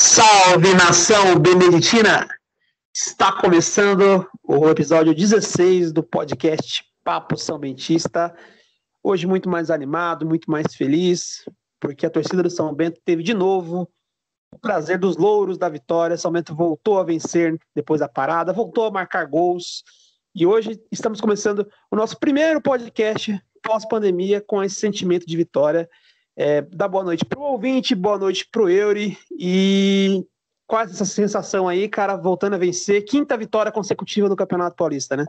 Salve, nação beneditina! Está começando o episódio 16 do podcast Papo São Bentista. Hoje muito mais animado, muito mais feliz, porque a torcida do São Bento teve de novo o prazer dos louros da vitória. São Bento voltou a vencer depois da parada, voltou a marcar gols. E hoje estamos começando o nosso primeiro podcast pós-pandemia com esse sentimento de vitória. Dá boa noite pro ouvinte, boa noite pro Eury, e quase essa sensação aí, cara, voltando a vencer, quinta vitória consecutiva no Campeonato Paulista, né?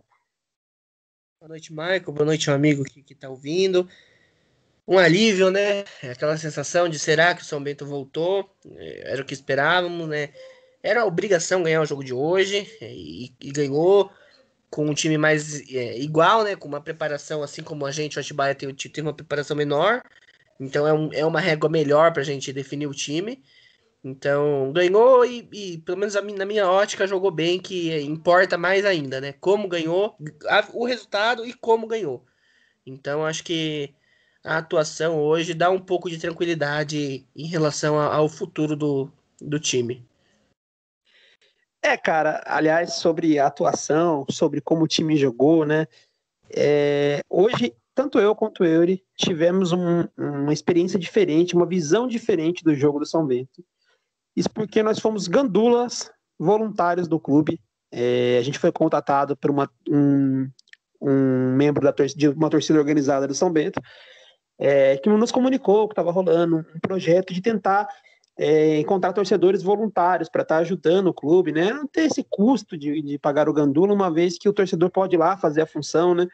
Boa noite, Michael, boa noite, meu amigo que tá ouvindo. Um alívio, né? Aquela sensação de será que o São Bento voltou? Era o que esperávamos, né? Era a obrigação ganhar o jogo de hoje, e ganhou com um time mais igual, né? Com uma preparação, assim como a gente, o Atibaia tem uma preparação menor. Então é uma régua melhor pra gente definir o time. Então ganhou e pelo menos na minha ótica, jogou bem, que importa mais ainda, né? Como ganhou, o resultado e como ganhou. Então acho que a atuação hoje dá um pouco de tranquilidade em relação ao futuro do time. Cara, aliás, sobre a atuação, sobre como o time jogou, né? Hoje, tanto eu quanto o Eury tivemos uma experiência diferente, uma visão diferente do jogo do São Bento. Isso porque nós fomos gandulas voluntários do clube. A gente foi contatado por um membro de uma torcida organizada do São Bento, que nos comunicou que estava rolando um projeto de tentar encontrar torcedores voluntários para estar ajudando o clube, né? Não ter esse custo de pagar o gandula, uma vez que o torcedor pode ir lá fazer a função, né?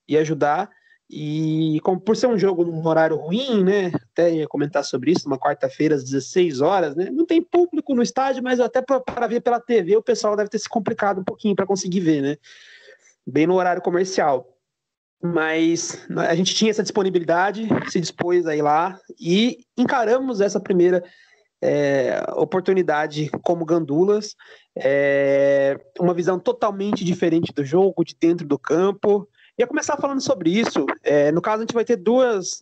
E ajudar. E como por ser um jogo num horário ruim, né? Até ia comentar sobre isso, uma quarta-feira às 16 horas, né? Não tem público no estádio, mas até para ver pela TV o pessoal deve ter se complicado um pouquinho para conseguir ver, né? Bem no horário comercial. Mas a gente tinha essa disponibilidade, se dispôs a ir lá e encaramos essa primeira oportunidade como gandulas, uma visão totalmente diferente do jogo, de dentro do campo. Ia começar falando sobre isso. No caso, a gente vai ter duas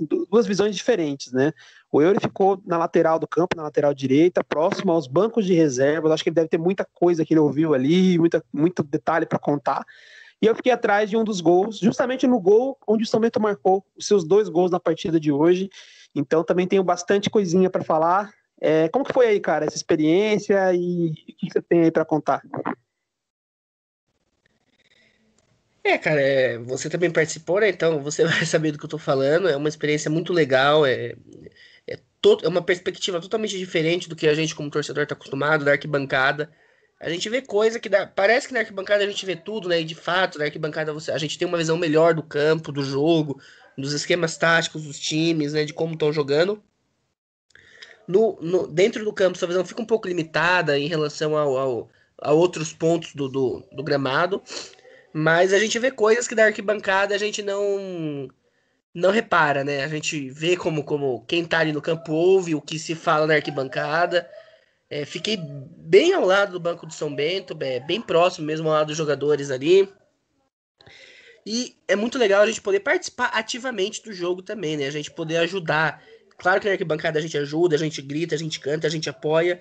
visões diferentes, né? O Eury ficou na lateral do campo, na lateral direita, próximo aos bancos de reserva. Eu acho que ele deve ter muita coisa que ele ouviu ali, muito detalhe para contar. E eu fiquei atrás de um dos gols, justamente no gol onde o São Bento marcou os seus 2 gols na partida de hoje. Então também tenho bastante coisinha para falar. Como que foi aí, cara, essa experiência e o que você tem aí para contar? Cara, você também participou, né? Então você vai saber do que eu tô falando. É uma experiência muito legal, é uma perspectiva totalmente diferente do que a gente, como torcedor, tá acostumado da arquibancada. A gente vê coisa parece que na arquibancada a gente vê tudo, né? E de fato, na arquibancada a gente tem uma visão melhor do campo, do jogo, dos esquemas táticos dos times, né? De como estão jogando. Dentro do campo, sua visão fica um pouco limitada em relação a outros pontos do gramado. Mas a gente vê coisas que da arquibancada a gente não repara, né? A gente vê como quem tá ali no campo ouve o que se fala na arquibancada. Fiquei bem ao lado do banco do São Bento, bem próximo mesmo ao lado dos jogadores ali. E é muito legal a gente poder participar ativamente do jogo também, né? A gente poder ajudar. Claro que na arquibancada a gente ajuda, a gente grita, a gente canta, a gente apoia.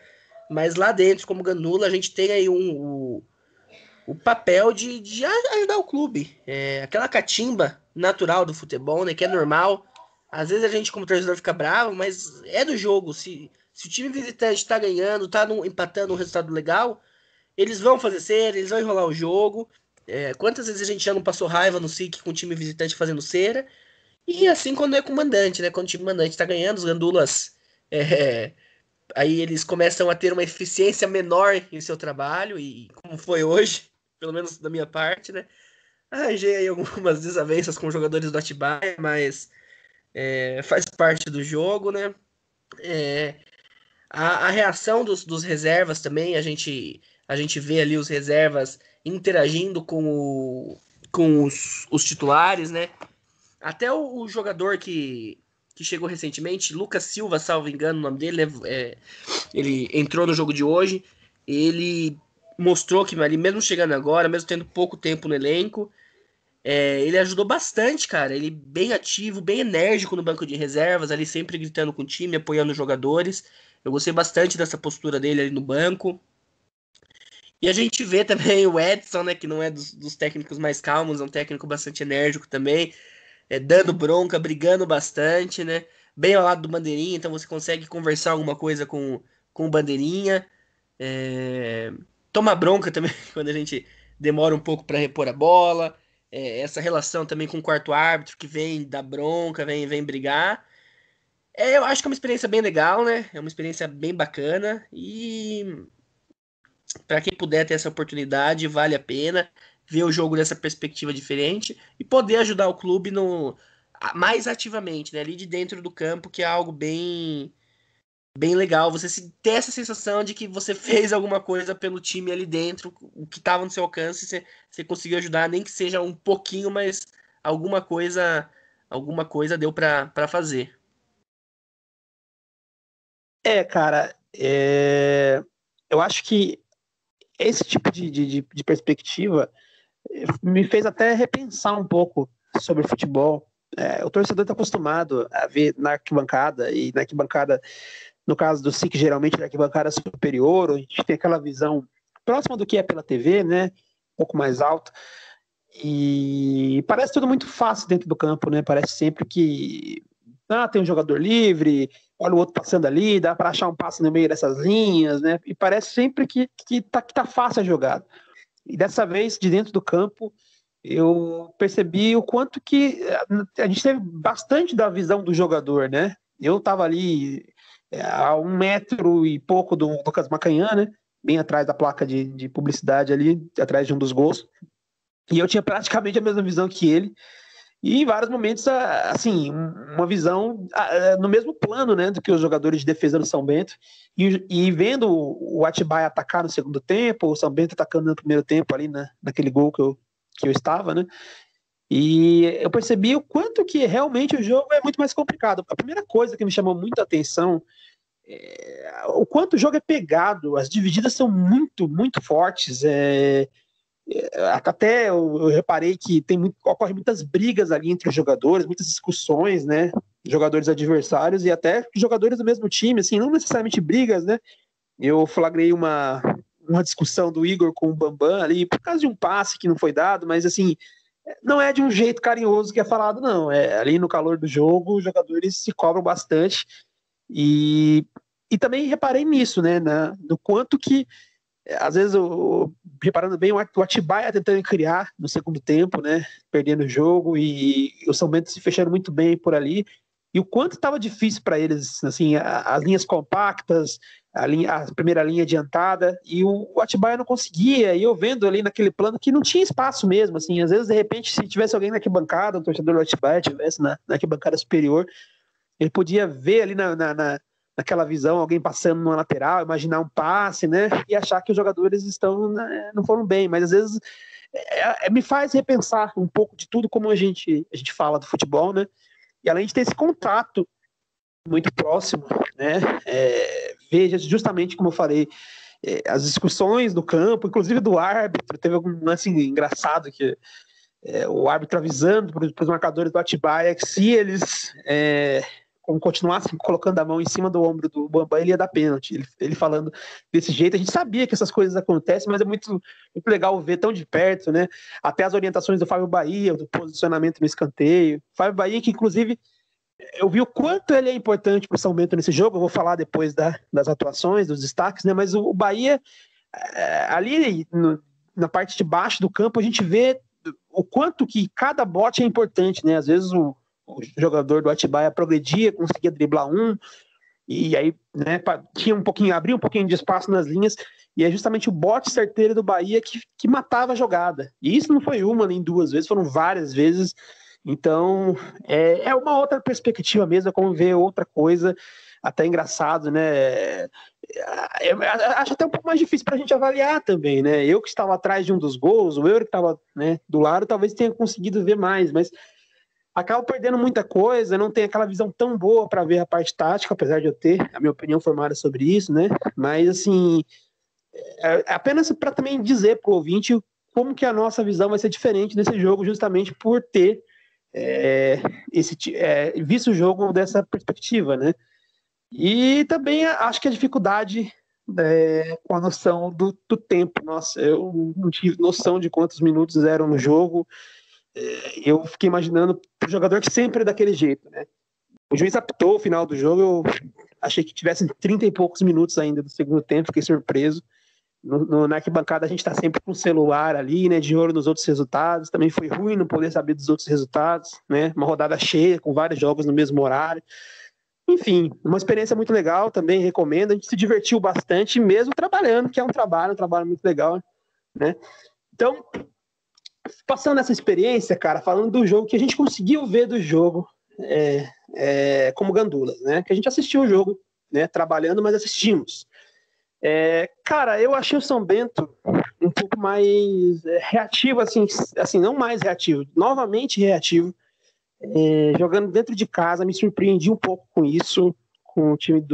Mas lá dentro, como Gandula, a gente tem aí o papel de ajudar o clube. Aquela catimba natural do futebol, né? Que é normal. Às vezes a gente, como torcedor, fica bravo, mas é do jogo. Se o time visitante tá ganhando, empatando um resultado legal, eles vão fazer cera, eles vão enrolar o jogo. Quantas vezes a gente já não passou raiva no SIC com o time visitante fazendo cera? E assim quando é com o mandante, né? Quando o time mandante tá ganhando, os gandulas. Aí eles começam a ter uma eficiência menor em seu trabalho, e como foi hoje, pelo menos da minha parte, né? Arranjei aí algumas desavenças com jogadores do Atibaia, mas faz parte do jogo, né? A reação dos reservas também, a gente vê ali os reservas interagindo com os titulares, né? Até o jogador que chegou recentemente, Lucas Silva, salvo engano o nome dele, ele entrou no jogo de hoje, ele mostrou que ali, mesmo chegando agora, mesmo tendo pouco tempo no elenco, Ele ajudou bastante, cara. Ele bem ativo, bem enérgico no banco de reservas, ali sempre gritando com o time, apoiando os jogadores. Eu gostei bastante dessa postura dele ali no banco. E a gente vê também o Edson, né, que não é dos técnicos mais calmos, é um técnico bastante enérgico também, dando bronca, brigando bastante, né? Bem ao lado do Bandeirinha, então você consegue conversar alguma coisa com o Bandeirinha. É, Toma bronca também quando a gente demora um pouco para repor a bola. Essa relação também com o quarto árbitro que vem dar bronca, vem brigar. Eu acho que é uma experiência bem legal, né? É uma experiência bem bacana e para quem puder ter essa oportunidade, vale a pena ver o jogo dessa perspectiva diferente e poder ajudar o clube mais ativamente, né? Ali de dentro do campo, que é algo bem legal. Você ter essa sensação de que você fez alguma coisa pelo time ali dentro, o que estava no seu alcance, você conseguiu ajudar, nem que seja um pouquinho, mas alguma coisa deu para fazer. Cara, eu acho que esse tipo de perspectiva me fez até repensar um pouco sobre o futebol. O torcedor está acostumado a ver na arquibancada, e na arquibancada, no caso do SIC, geralmente na arquibancada superior, a gente tem aquela visão próxima do que é pela TV, né? Um pouco mais alto. E parece tudo muito fácil dentro do campo, né? Parece sempre que tem um jogador livre, olha o outro passando ali, dá para achar um passe no meio dessas linhas, né? E parece sempre que tá fácil a jogada. E dessa vez, de dentro do campo, eu percebi o quanto que a gente teve bastante da visão do jogador, né? Eu estava ali a 1 metro e pouco do Lucas Macanhã, né? Bem atrás da placa de publicidade ali, atrás de um dos gols. E eu tinha praticamente a mesma visão que ele. E em vários momentos, assim, uma visão no mesmo plano, né, do que os jogadores de defesa do São Bento. E vendo o Atibaia atacar no segundo tempo, o São Bento atacando no primeiro tempo ali, naquele gol que eu estava, né? E eu percebi o quanto que realmente o jogo é muito mais complicado. A primeira coisa que me chamou muito a atenção é o quanto o jogo é pegado, as divididas são muito, muito fortes. Até eu reparei que ocorre muitas brigas ali entre os jogadores, muitas discussões, né? Jogadores adversários e até jogadores do mesmo time, assim, não necessariamente brigas, né? Eu flagrei uma discussão do Igor com o Bambam ali, por causa de um passe que não foi dado, mas assim, não é de um jeito carinhoso que é falado, não. Ali no calor do jogo, os jogadores se cobram bastante. E também reparei nisso, né? Do quanto que às vezes, reparando bem, o Atibaia tentando criar no segundo tempo, né? Perdendo o jogo e o São Bento se fechando muito bem por ali. E o quanto estava difícil para eles, assim, as linhas compactas, a primeira linha adiantada, e o Atibaia não conseguia. E eu vendo ali naquele plano que não tinha espaço mesmo, assim. Às vezes, de repente, se tivesse alguém na arquibancada, um torcedor do Atibaia tivesse na arquibancada superior, ele podia ver ali naquela visão, alguém passando numa lateral, imaginar um passe, né? E achar que os jogadores não foram bem. Mas às vezes me faz repensar um pouco de tudo como a gente fala do futebol, né? E além de ter esse contato muito próximo, né? Veja justamente como eu falei, as discussões do campo, inclusive do árbitro, teve algum lance engraçado que o árbitro avisando para os marcadores do Atibaia que se eles continuassem colocando a mão em cima do ombro do Bambam, ele ia dar pênalti. Ele falando desse jeito, a gente sabia que essas coisas acontecem, mas é muito, muito legal ver tão de perto, né? Até as orientações do Fábio Bahia, do posicionamento no escanteio. Fábio Bahia, que inclusive eu vi o quanto ele é importante para o São Bento nesse jogo, eu vou falar depois das atuações, dos destaques, né? Mas o Bahia, ali na parte de baixo do campo, a gente vê o quanto que cada bote é importante, né? Às vezes o jogador do Atibaia progredia, conseguia driblar e aí, né, abria um pouquinho de espaço nas linhas, e é justamente o bote certeiro do Bahia que matava a jogada. E isso não foi uma nem duas vezes, foram várias vezes. Então, é uma outra perspectiva mesmo, é como ver outra coisa, até engraçado, né? Acho até um pouco mais difícil para a gente avaliar também, né? Eu que estava atrás de um dos gols, o eu que estava, né, do lado, talvez tenha conseguido ver mais, mas acaba perdendo muita coisa, não tem aquela visão tão boa para ver a parte tática, apesar de eu ter a minha opinião formada sobre isso, né? Mas, assim, apenas para também dizer para o ouvinte como que a nossa visão vai ser diferente desse jogo, justamente por ter visto o jogo dessa perspectiva, né? E também acho que a dificuldade com a noção do tempo. Nossa, eu não tive noção de quantos minutos eram no jogo. Eu fiquei imaginando o jogador que sempre é daquele jeito, né? O juiz apitou o final do jogo, eu achei que tivesse 30 e poucos minutos ainda do segundo tempo, fiquei surpreso. Na arquibancada a gente está sempre com o celular ali, né, de olho nos outros resultados. Também foi ruim não poder saber dos outros resultados, né? Uma rodada cheia, com vários jogos no mesmo horário. Enfim, uma experiência muito legal, também recomendo. A gente se divertiu bastante, mesmo trabalhando, que é um trabalho muito legal, né? Então, passando essa experiência, cara, falando do jogo, que a gente conseguiu ver do jogo como gandulas, né? Que a gente assistiu o jogo, né? Trabalhando, mas assistimos. Cara, eu achei o São Bento um pouco mais reativo, assim, não mais reativo, novamente reativo, jogando dentro de casa. Me surpreendi um pouco com isso, com o time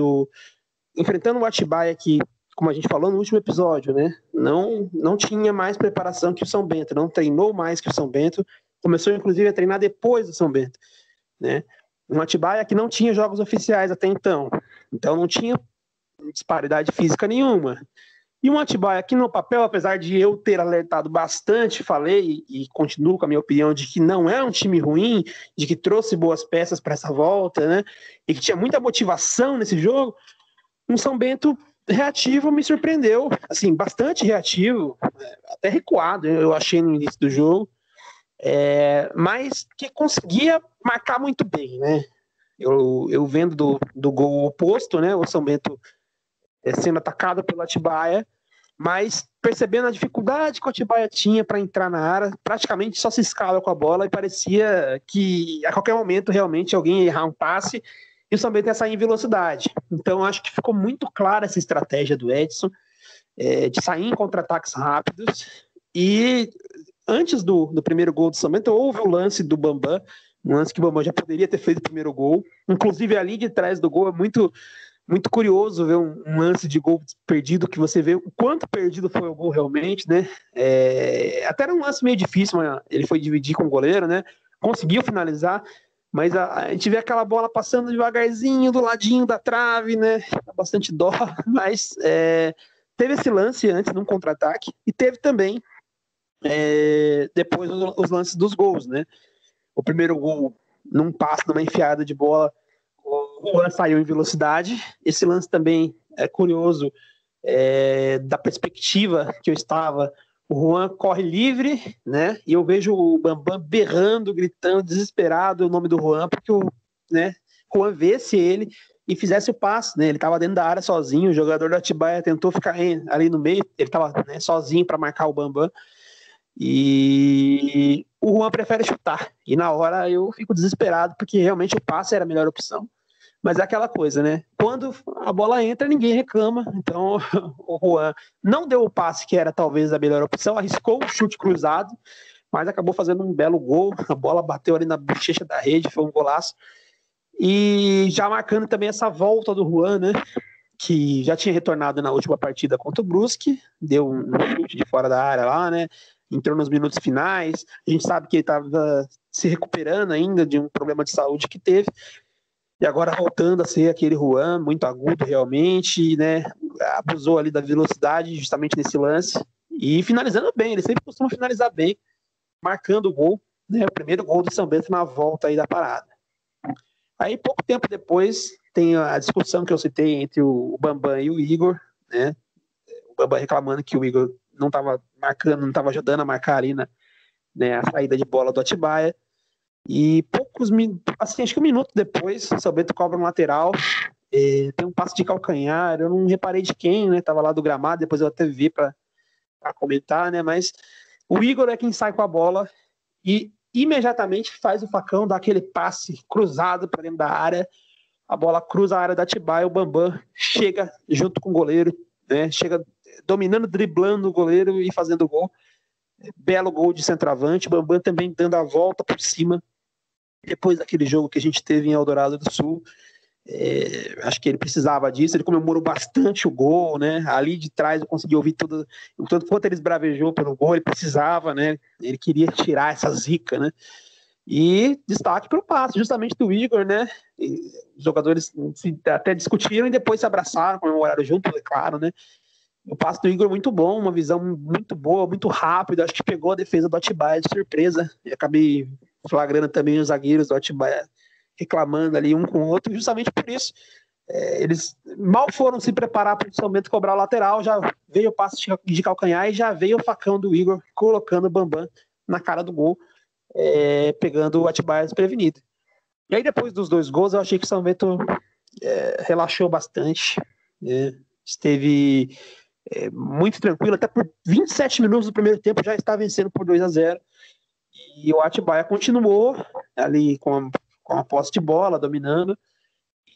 enfrentando o Atibaia, que, como a gente falou no último episódio, né, não tinha mais preparação que o São Bento, não treinou mais que o São Bento, começou inclusive a treinar depois do São Bento, né, um Atibaia que não tinha jogos oficiais até então não tinha disparidade física nenhuma. E um Atibaia que no papel, apesar de eu ter alertado bastante, falei e continuo com a minha opinião de que não é um time ruim, de que trouxe boas peças para essa volta, né? E que tinha muita motivação nesse jogo, um São Bento reativo me surpreendeu, assim, bastante reativo, até recuado, eu achei no início do jogo, mas que conseguia marcar muito bem, né? Eu vendo do gol oposto, né? O São Bento sendo atacado pelo Atibaia, mas percebendo a dificuldade que o Atibaia tinha para entrar na área, praticamente só se escala com a bola e parecia que a qualquer momento realmente alguém ia errar um passe e o São Bento ia sair em velocidade. Então acho que ficou muito clara essa estratégia do Edson, de sair em contra-ataques rápidos. E antes do primeiro gol do São Bento, houve o lance do Bambam, um lance que o Bambam já poderia ter feito o primeiro gol, inclusive ali de trás do gol é muito curioso ver um lance de gol perdido, que você vê o quanto perdido foi o gol realmente, né? Até era um lance meio difícil, mas ele foi dividir com o goleiro, né? Conseguiu finalizar, mas a gente vê aquela bola passando devagarzinho do ladinho da trave, né? Dá bastante dó, mas teve esse lance antes num contra-ataque e teve também depois os lances dos gols, né? O primeiro gol num passe, numa enfiada de bola, o Juan saiu em velocidade. Esse lance também é curioso, da perspectiva que eu estava. O Juan corre livre, né? E eu vejo o Bambam berrando, gritando, desesperado o nome do Juan, porque o Juan vesse ele e fizesse o passe, né? Ele estava dentro da área sozinho, o jogador do Atibaia tentou ficar ali no meio, ele estava sozinho para marcar o Bambam. E o Juan prefere chutar. E na hora eu fico desesperado, porque realmente o passe era a melhor opção. Mas é aquela coisa, né? Quando a bola entra, ninguém reclama. Então o Juan não deu o passe que era talvez a melhor opção, arriscou o chute cruzado, mas acabou fazendo um belo gol. A bola bateu ali na bochecha da rede, foi um golaço. E já marcando também essa volta do Juan, né? Que já tinha retornado na última partida contra o Brusque, deu um chute de fora da área lá, né? Entrou nos minutos finais. A gente sabe que ele estava se recuperando ainda de um problema de saúde que teve. E agora voltando a ser aquele Juan, muito agudo realmente, né? Abusou ali da velocidade justamente nesse lance. E finalizando bem, ele sempre costuma finalizar bem, marcando o gol, né? O primeiro gol do São Bento na volta aí da parada. Aí, pouco tempo depois, tem a discussão que eu citei entre o Bambam e o Igor, né? O Bambam reclamando que o Igor não estava marcando, não estava ajudando a marcar ali a saída de bola do Atibaia. E poucos minutos, assim, acho que um minuto depois, o São Bento cobra um lateral, tem um passe de calcanhar, eu não reparei de quem, né? Tava lá do gramado, depois eu até vi para comentar, né? Mas o Igor é quem sai com a bola e imediatamente faz o facão, dá aquele passe cruzado para dentro da área, a bola cruza a área da Atibaia, o Bambam chega junto com o goleiro, né? Chega dominando, driblando o goleiro e fazendo o gol. Belo gol de centroavante, o Bambam também dando a volta por cima, depois daquele jogo que a gente teve em Eldorado do Sul. Acho que ele precisava disso, ele comemorou bastante o gol, né? Ali de trás eu consegui ouvir tudo, tanto quanto ele esbravejou pelo gol, ele precisava, né? Ele queria tirar essa zica, né? E destaque para o passe, justamente do Igor, né? Os jogadores até discutiram e depois se abraçaram, comemoraram junto, é claro, né? O passe do Igor muito bom, uma visão muito boa, muito rápida, acho que pegou a defesa do Atibaia de surpresa, e acabei flagrando também os zagueiros do Atibaia reclamando ali um com o outro, justamente por isso. Eles mal foram se preparar para o São Bento cobrar o lateral, já veio o passe de calcanhar e já veio o facão do Igor colocando o Bambam na cara do gol, pegando o Atibaia desprevenido. E aí depois dos 2 gols eu achei que o São Bento relaxou bastante, esteve muito tranquilo, até por 27 minutos do primeiro tempo já está vencendo por 2-0, e o Atibaia continuou ali com a posse de bola, dominando,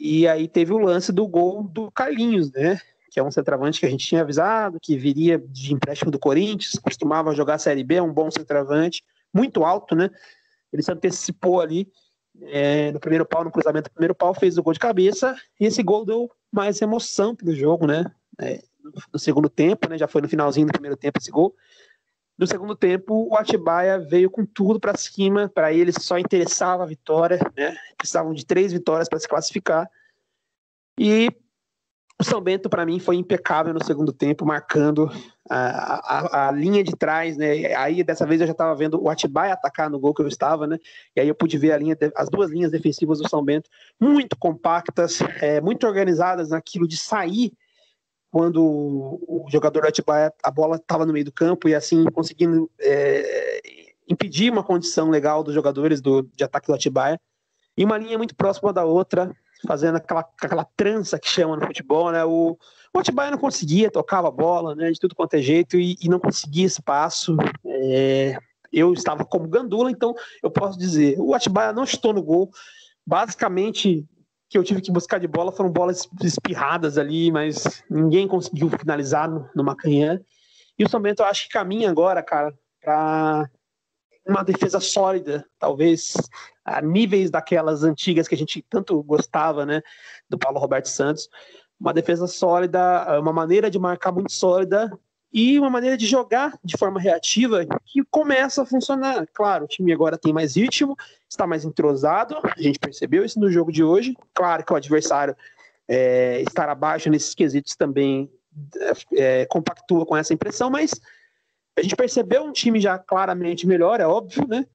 e aí teve o lance do gol do Carlinhos, né, que é um centroavante que a gente tinha avisado, que viria de empréstimo do Corinthians, costumava jogar a Série B, é um bom centroavante, muito alto, né, ele se antecipou ali no primeiro pau, no cruzamento do primeiro pau, fez o gol de cabeça, e esse gol deu mais emoção pro jogo, né, no segundo tempo, né, já foi no finalzinho do primeiro tempo esse gol. No segundo tempo, o Atibaia veio com tudo para cima, para eles só interessava a vitória, né? Precisavam de 3 vitórias para se classificar. E o São Bento, para mim, foi impecável no segundo tempo, marcando a linha de trás, né? Aí, dessa vez, eu já estava vendo o Atibaia atacar no gol que eu estava, né? E aí eu pude ver as 2 linhas defensivas do São Bento, muito compactas, muito organizadas naquilo de sair quando o jogador do Atibaia, a bola estava no meio do campo e assim conseguindo impedir uma condição legal dos jogadores de ataque do Atibaia, e uma linha muito próxima da outra, fazendo aquela trança que chama no futebol, né? O Atibaia não conseguia, tocava a bola, né, de tudo quanto é jeito, e não conseguia espaço. Eu estava como gandula, então eu posso dizer, o Atibaia não chutou no gol, basicamente que eu tive que buscar de bola foram bolas espirradas ali, mas ninguém conseguiu finalizar no Macanhã. E o São Bento, eu acho que caminha agora, cara, para uma defesa sólida, talvez a níveis daquelas antigas que a gente tanto gostava, né, do Paulo Roberto Santos. Uma defesa sólida, uma maneira de marcar muito sólida e uma maneira de jogar de forma reativa que começa a funcionar. Claro, o time agora tem mais ritmo, está mais entrosado, a gente percebeu isso no jogo de hoje. Claro que o adversário estar abaixo nesses quesitos também compactua com essa impressão, mas a gente percebeu um time já claramente melhor, é óbvio, né?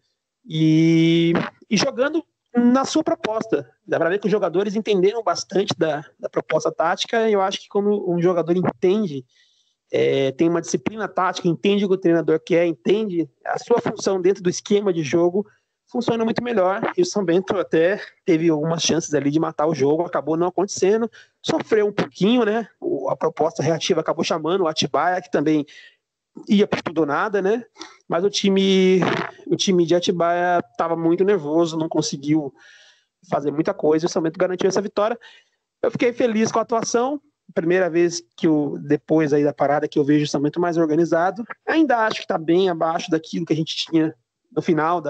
E jogando na sua proposta. Dá para ver que os jogadores entenderam bastante da proposta tática, e eu acho que quando um jogador entende, tem uma disciplina tática, entende o que o treinador quer, entende a sua função dentro do esquema de jogo, funciona muito melhor. E o São Bento até teve algumas chances ali de matar o jogo, acabou não acontecendo, sofreu um pouquinho, né? A proposta reativa acabou chamando o Atibaia, que também ia por tudo ou nada, né? Mas o time de Atibaia estava muito nervoso, não conseguiu fazer muita coisa, e o São Bento garantiu essa vitória. Eu fiquei feliz com a atuação, primeira vez que depois aí da parada que eu vejo o São Bento mais organizado. Ainda acho que está bem abaixo daquilo que a gente tinha no final,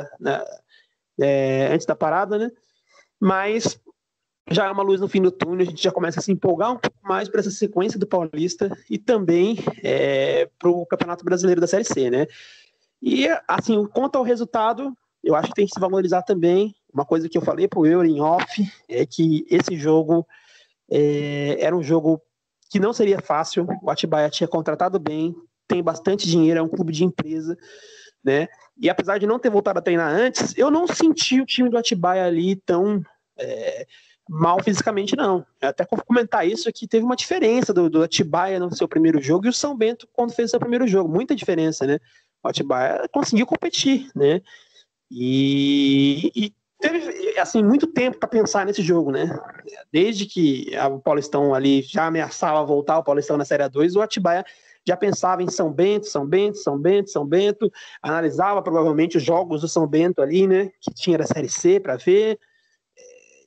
antes da parada, né? Mas já é uma luz no fim do túnel, a gente já começa a se empolgar um pouco mais para essa sequência do Paulista e também para o Campeonato Brasileiro da Série C, né? E, assim, quanto ao resultado, eu acho que tem que se valorizar também. Uma coisa que eu falei para o Euro em off é que esse jogo era um jogo que não seria fácil. O Atibaia tinha contratado bem, tem bastante dinheiro, é um clube de empresa, né? E apesar de não ter voltado a treinar antes, eu não senti o time do Atibaia ali tão mal fisicamente, não. Eu até comentar isso aqui, teve uma diferença do Atibaia no seu primeiro jogo e o São Bento quando fez o seu primeiro jogo, muita diferença, né? O Atibaia conseguiu competir, né? E teve, assim, muito tempo para pensar nesse jogo, né? Desde que o Paulistão ali já ameaçava voltar o Paulistão na Série A2, o Atibaia já pensava em São Bento, analisava provavelmente os jogos do São Bento ali, né? Que tinha da Série C para ver,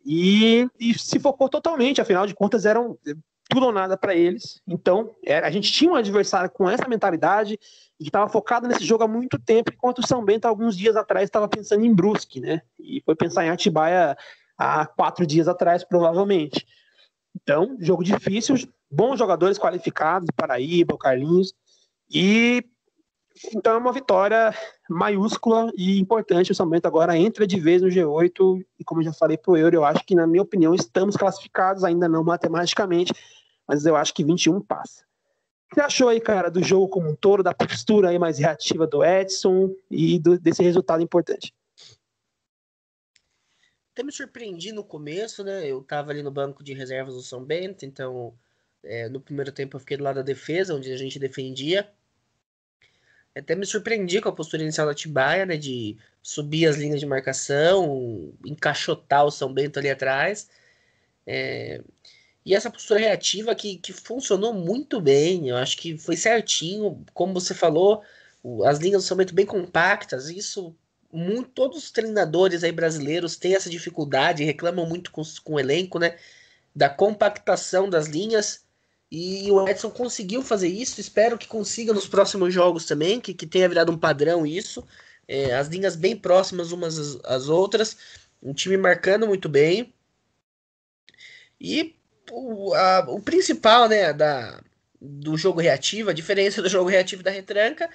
e se focou totalmente, afinal de contas eram tudo ou nada para eles. Então, a gente tinha um adversário com essa mentalidade e que estava focado nesse jogo há muito tempo, enquanto o São Bento, alguns dias atrás, estava pensando em Brusque, né? E foi pensar em Atibaia há 4 dias atrás, provavelmente. Então, jogo difícil, bons jogadores qualificados, Paraíba, o Carlinhos, e então é uma vitória maiúscula e importante. O São Bento agora entra de vez no G8, e como eu já falei pro Euro, eu acho que, na minha opinião, estamos classificados, ainda não matematicamente, mas eu acho que 21 passa. O que você achou aí, cara, do jogo como um todo, da postura aí mais reativa do Edson e desse resultado importante? Até me surpreendi no começo, né? Eu tava ali no banco de reservas do São Bento, então no primeiro tempo eu fiquei do lado da defesa, onde a gente defendia. Até me surpreendi com a postura inicial da Atibaia, né? De subir as linhas de marcação, encaixotar o São Bento ali atrás. E essa postura reativa que funcionou muito bem, eu acho que foi certinho, como você falou, as linhas do São Bento bem compactas, isso todos os treinadores aí brasileiros têm essa dificuldade, reclamam muito com o elenco, né, da compactação das linhas, e o Edson conseguiu fazer isso, espero que consiga nos próximos jogos também, que tenha virado um padrão isso, as linhas bem próximas umas às outras, um time marcando muito bem, e o principal, né, do jogo reativo, a diferença do jogo reativo e da retranca,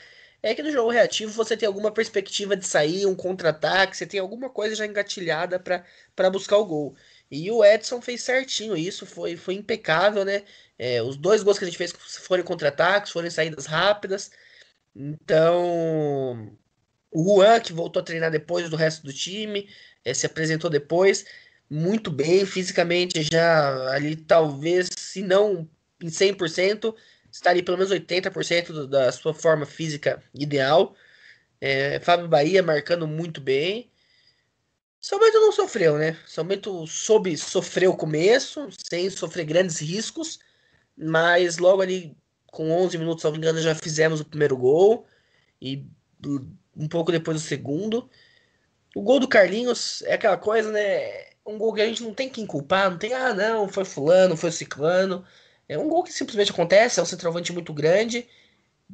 é que no jogo reativo você tem alguma perspectiva de sair, um contra-ataque, você tem alguma coisa já engatilhada para buscar o gol. E o Edson fez certinho isso, foi impecável, né? Os dois gols que a gente fez foram contra-ataques, foram saídas rápidas. Então, o Juan, que voltou a treinar depois do resto do time, se apresentou depois, muito bem, fisicamente já ali, talvez, se não em 100%, estaria pelo menos 80% da sua forma física ideal. Fábio Bahia marcando muito bem. São Bento não sofreu, né? São Bento soube sofrer o começo, sem sofrer grandes riscos, mas logo ali, com 11 minutos, se não me engano, já fizemos o primeiro gol, e um pouco depois o segundo. O gol do Carlinhos é aquela coisa, né? Um gol que a gente não tem quem culpar, não tem, não, foi fulano, foi ciclano. É um gol que simplesmente acontece, é um centroavante muito grande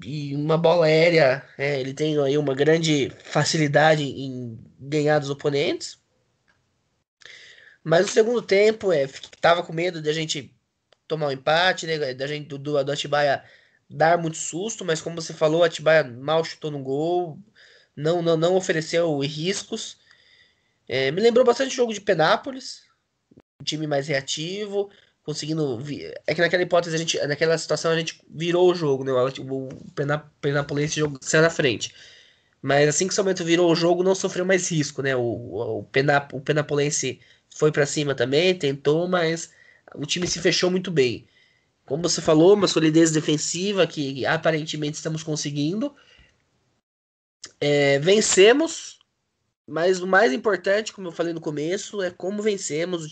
e uma bola aérea, ele tem aí uma grande facilidade em ganhar dos oponentes. Mas o segundo tempo, tava com medo de a gente tomar um empate, né? Da gente, do Atibaia dar muito susto, mas como você falou, o Atibaia mal chutou no gol, não ofereceu riscos. Me lembrou bastante o jogo de Penápolis, um time mais reativo, conseguindo. É que naquela hipótese, naquela situação, a gente virou o jogo, né? O Penapolense jogo saiu na frente. Mas assim que o São Bento virou o jogo, não sofreu mais risco, né? O Penapolense foi para cima também, tentou, mas o time se fechou muito bem. Como você falou, uma solidez defensiva que aparentemente estamos conseguindo. Vencemos. Mas o mais importante, como eu falei no começo, é como vencemos, o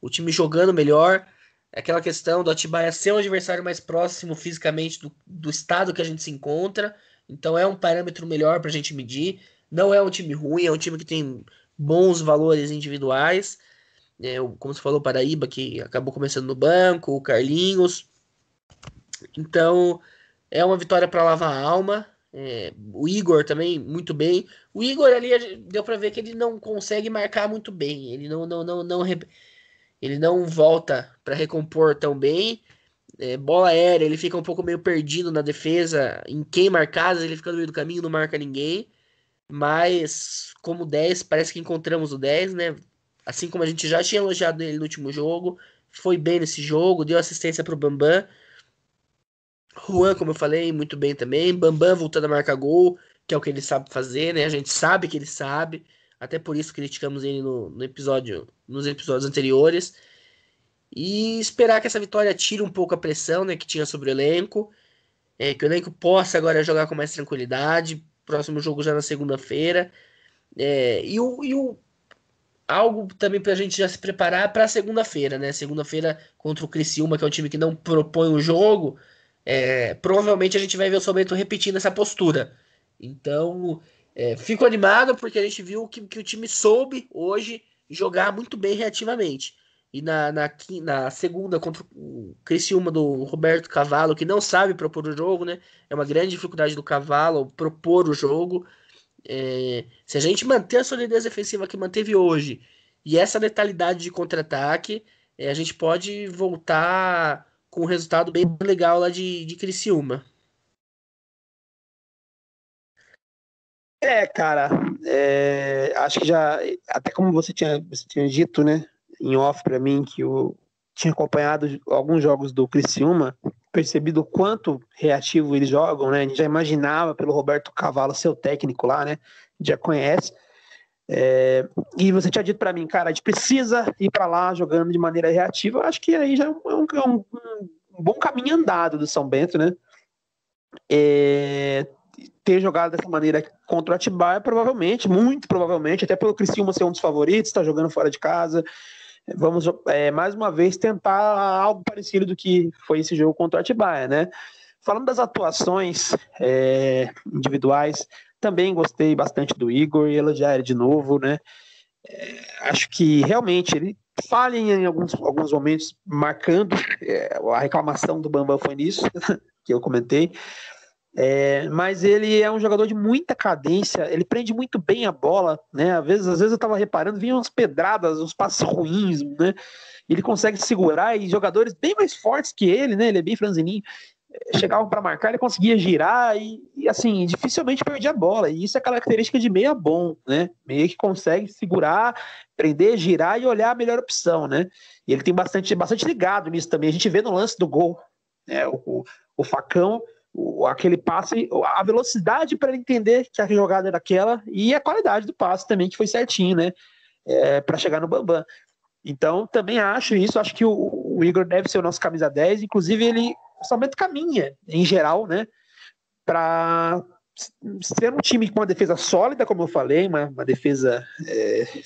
time jogando melhor. É aquela questão do Atibaia ser um adversário mais próximo fisicamente do estado que a gente se encontra. Então é um parâmetro melhor para a gente medir. Não é um time ruim, é um time que tem bons valores individuais. Como você falou, o Paraíba, que acabou começando no banco, o Carlinhos. Então, é uma vitória para lavar a alma. O Igor também, muito bem. O Igor ali deu para ver que ele não consegue marcar muito bem. Ele ele não volta para recompor tão bem. Bola aérea, ele fica um pouco meio perdido na defesa. Em quem marcar, ele fica no meio do caminho, não marca ninguém. Mas, como 10, parece que encontramos o 10, né? Assim como a gente já tinha elogiado ele no último jogo. Foi bem nesse jogo, deu assistência pro Bambam. Juan, como eu falei, muito bem também. Bambam voltando a marcar gol, que é o que ele sabe fazer, né? A gente sabe que ele sabe. Até por isso criticamos ele nos episódios anteriores. E esperar que essa vitória tire um pouco a pressão, né, que tinha sobre o elenco. Que o elenco possa agora jogar com mais tranquilidade. Próximo jogo já na segunda-feira. Algo também pra gente já se preparar pra segunda-feira, né? Segunda-feira contra o Criciúma, que é um time que não propõe o jogo. Provavelmente a gente vai ver o São Bento repetindo essa postura. Então, fico animado porque a gente viu que o time soube hoje jogar muito bem reativamente. E na segunda, contra o Criciúma do Roberto Cavalo, que não sabe propor o jogo, né? É uma grande dificuldade do Cavalo propor o jogo. Se a gente manter a solidez defensiva que manteve hoje E essa letalidade de contra-ataque, a gente pode voltar com um resultado bem legal lá de Criciúma. Cara, acho que já, até como você tinha dito, né, em off para mim, que eu tinha acompanhado alguns jogos do Criciúma, percebido o quanto reativo eles jogam, né, a gente já imaginava pelo Roberto Cavalo, seu técnico lá, né, já conhece, e você tinha dito para mim, cara, a gente precisa ir para lá jogando de maneira reativa, eu acho que aí já é um bom caminho andado do São Bento, né, ter jogado dessa maneira contra o Atibaia, provavelmente, muito provavelmente, até pelo Criciúma ser um dos favoritos, está jogando fora de casa. Vamos, mais uma vez, tentar algo parecido do que foi esse jogo contra o Atibaia, né? Falando das atuações individuais, também gostei bastante do Igor, e elogiar ele de novo, né? Acho que realmente ele falha em alguns momentos, marcando, a reclamação do Bambam foi nisso, que eu comentei, mas ele é um jogador de muita cadência, ele prende muito bem a bola, né? Às vezes eu tava reparando, vinham umas pedradas, uns passes ruins, né? Ele consegue segurar, e jogadores bem mais fortes que ele, né? Ele é bem franzininho, chegavam para marcar, ele conseguia girar e assim, dificilmente perdia a bola. E isso é característica de meia bom, né? Meia que consegue segurar, prender, girar e olhar a melhor opção, né? E ele tem bastante ligado nisso também. A gente vê no lance do gol, né? O Facão, aquele passe, a velocidade para ele entender que a jogada era aquela e a qualidade do passe também, que foi certinho, né? Para chegar no Bambam. Então, também acho isso, acho que o Igor deve ser o nosso camisa 10, inclusive ele somente caminha, em geral, né, para ser um time com uma defesa sólida, como eu falei, uma defesa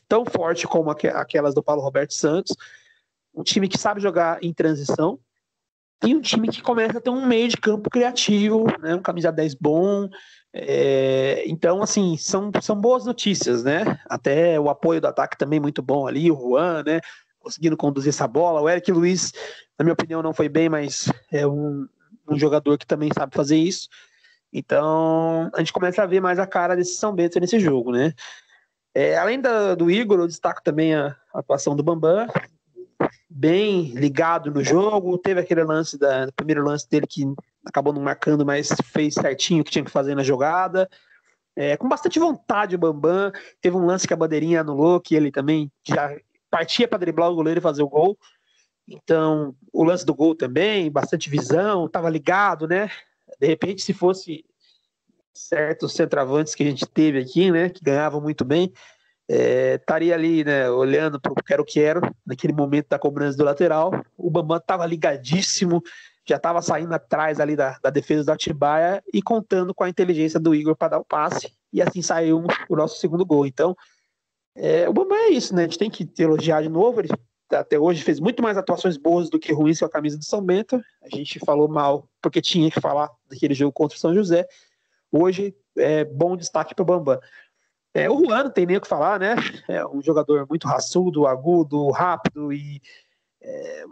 tão forte como aquelas do Paulo Roberto Santos, um time que sabe jogar em transição, e um time que começa a ter um meio de campo criativo, né, um camisa 10 bom. Então, assim, são boas notícias, né? Até o apoio do ataque também muito bom ali, o Juan, né? Conseguindo conduzir essa bola. O Eric Luiz, na minha opinião, não foi bem, mas é um jogador que também sabe fazer isso. Então, a gente começa a ver mais a cara desse São Bento nesse jogo, né? Além do Igor, eu destaco também a atuação do Bambam, bem ligado no jogo. Teve aquele lance, do primeiro lance dele que acabou não marcando, mas fez certinho o que tinha que fazer na jogada. Com bastante vontade o Bambam. Teve um lance que a bandeirinha anulou, que ele também já partia para driblar o goleiro e fazer o gol. Então, o lance do gol também, bastante visão, estava ligado, né? De repente, se fosse certos centroavantes que a gente teve aqui, né, que ganhavam muito bem, estaria ali, né, olhando para o quero-quero, naquele momento da cobrança do lateral. O Bambam estava ligadíssimo, já estava saindo atrás ali da defesa do Atibaia e contando com a inteligência do Igor para dar o passe, e assim saiu o nosso segundo gol. Então, o Bambam é isso, né? A gente tem que elogiar de novo. Ele até hoje fez muito mais atuações boas do que ruins com a camisa do São Bento. A gente falou mal porque tinha que falar daquele jogo contra o São José. Hoje, bom destaque para o Bambam. O Juan não tem nem o que falar, né? É um jogador muito raçudo, agudo, rápido e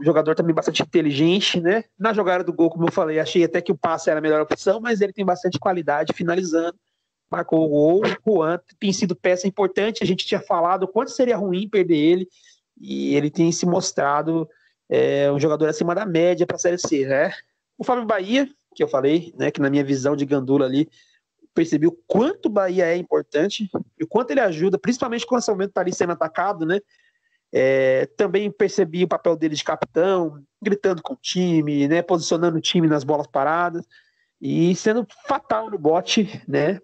um jogador também bastante inteligente, né? Na jogada do gol, como eu falei, achei até que o passe era a melhor opção, mas ele tem bastante qualidade finalizando. Marcou o gol. O Juan tem sido peça importante. A gente tinha falado o quanto seria ruim perder ele, e ele tem se mostrado um jogador acima da média para a Série C, né? O Fábio Bahia, que eu falei, né, que na minha visão de gandula ali, percebi o quanto o Bahia é importante e o quanto ele ajuda, principalmente quando o São Bento está ali sendo atacado, né? Também percebi o papel dele de capitão, gritando com o time, né? Posicionando o time nas bolas paradas e sendo fatal no bote, né?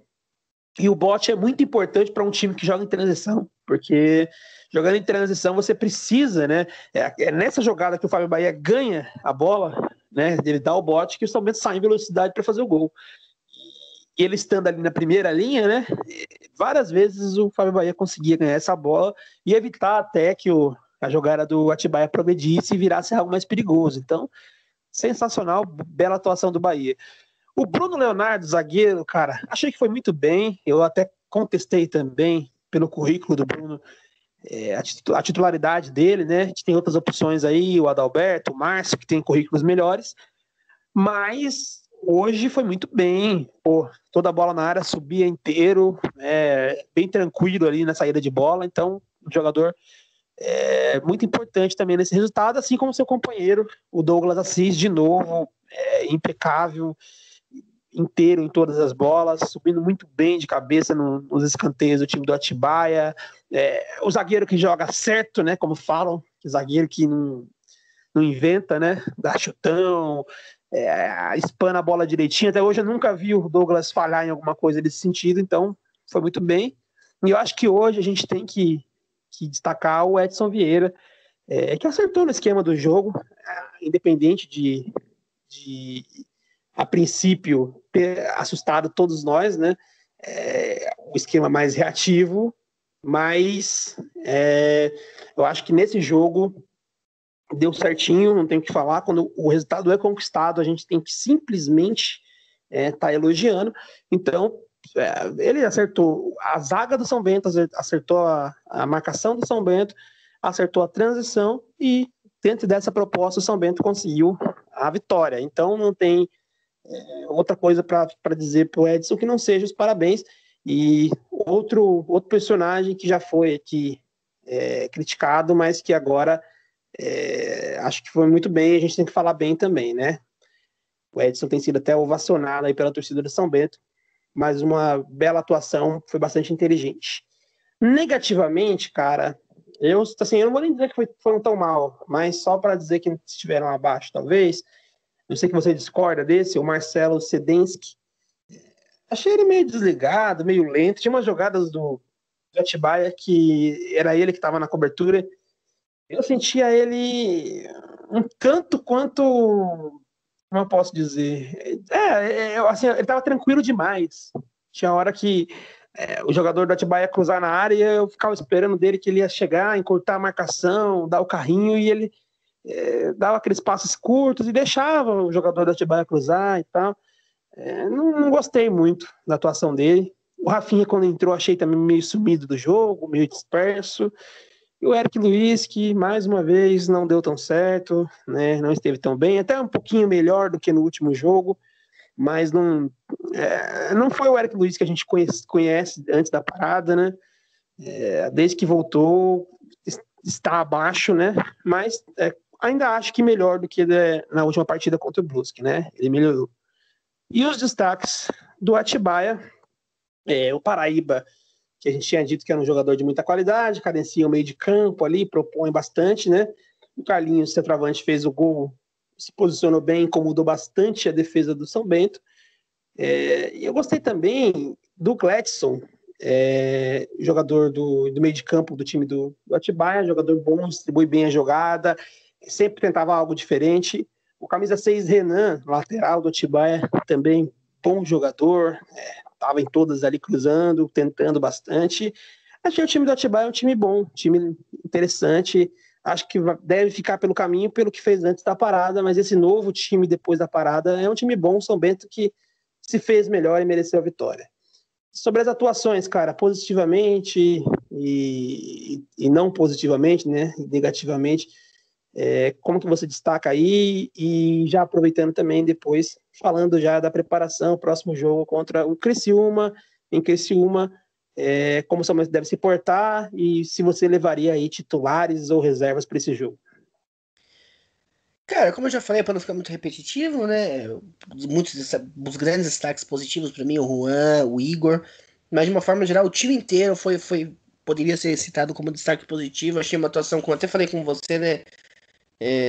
E o bote é muito importante para um time que joga em transição, porque jogando em transição você precisa, né? É nessa jogada que o Fábio Bahia ganha a bola, né? Ele dá o bote que o São Bento sai em velocidade para fazer o gol. E ele estando ali na primeira linha, né? Várias vezes o Fábio Bahia conseguia ganhar essa bola e evitar até que a jogada do Atibaia progredisse e virasse algo mais perigoso. Então, sensacional, bela atuação do Bahia. O Bruno Leonardo, zagueiro, cara, achei que foi muito bem. Eu até contestei também pelo currículo do Bruno a titularidade dele, né? A gente tem outras opções aí, o Adalberto, o Márcio, que tem currículos melhores, mas hoje foi muito bem. Pô, toda a bola na área subia inteiro, bem tranquilo ali na saída de bola. Então, um jogador é muito importante também nesse resultado, assim como seu companheiro, o Douglas Assis, de novo, impecável, inteiro em todas as bolas, subindo muito bem de cabeça nos escanteios do time do Atibaia, o zagueiro que joga certo, né, como falam, o zagueiro que não inventa, né, dá chutão, espana a bola direitinho. Até hoje eu nunca vi o Douglas falhar em alguma coisa desse sentido, então foi muito bem. E eu acho que hoje a gente tem que destacar o Edson Vieira, que acertou no esquema do jogo, independente de a princípio ter assustado todos nós, né? O esquema mais reativo, mas eu acho que nesse jogo deu certinho, não tenho o que falar. Quando o resultado é conquistado, a gente tem que simplesmente tá elogiando. Então, ele acertou a zaga do São Bento, acertou a marcação do São Bento, acertou a transição e, dentro dessa proposta, o São Bento conseguiu a vitória. Então, não tem outra coisa para dizer para o Edson que não seja os parabéns. E outro personagem que já foi aqui criticado, mas que agora acho que foi muito bem, a gente tem que falar bem também, né? O Edson tem sido até ovacionado aí pela torcida do São Bento, mas uma bela atuação, foi bastante inteligente. Negativamente, cara, eu não vou nem dizer que foram tão mal, mas só para dizer que estiveram abaixo, talvez. Eu sei que você discorda desse, o Marcelo Sedensky. Achei ele meio desligado, meio lento. Tinha umas jogadas do Atibaia que era ele que estava na cobertura. Eu sentia ele um tanto quanto, como eu posso dizer, assim, ele estava tranquilo demais. Tinha hora que o jogador do Atibaia ia cruzar na área e eu ficava esperando dele que ele ia chegar, encurtar a marcação, dar o carrinho, e ele dava aqueles passos curtos e deixava o jogador do Atibaia cruzar e tal. Não gostei muito da atuação dele. O Rafinha, quando entrou, achei também meio sumido do jogo, meio disperso. E o Eric Luiz, que mais uma vez não deu tão certo, né? Não esteve tão bem, até um pouquinho melhor do que no último jogo, mas não foi o Eric Luiz que a gente conhece antes da parada, né? Desde que voltou, está abaixo, né? Mas ainda acho que melhor do que na última partida contra o Brusque, né? Ele melhorou. E os destaques do Atibaia, o Paraíba, que a gente tinha dito que era um jogador de muita qualidade, carencia o meio de campo ali, propõe bastante, né? O Carlinhos, centroavante, fez o gol, se posicionou bem, incomodou bastante a defesa do São Bento. E eu gostei também do Gladson, jogador do meio de campo do time do Atibaia, jogador bom, distribui bem a jogada, sempre tentava algo diferente. O camisa 6, Renan, lateral do Atibaia, também bom jogador, estava em todas ali cruzando, tentando bastante. Achei o time do Atibaia um time bom, um time interessante. Acho que deve ficar pelo caminho pelo que fez antes da parada, mas esse novo time depois da parada é um time bom, São Bento, que se fez melhor e mereceu a vitória. Sobre as atuações, cara, positivamente e não positivamente, né, negativamente, como que você destaca aí? E já aproveitando também depois, falando já da preparação, próximo jogo contra o Criciúma, em Criciúma, como o São Bento deve se portar e se você levaria aí titulares ou reservas para esse jogo. Cara, como eu já falei, para não ficar muito repetitivo, né? Muitos dos grandes destaques positivos para mim, o Juan, o Igor, mas de uma forma geral, o time inteiro poderia ser citado como destaque positivo. Achei uma atuação, como até falei com você, né?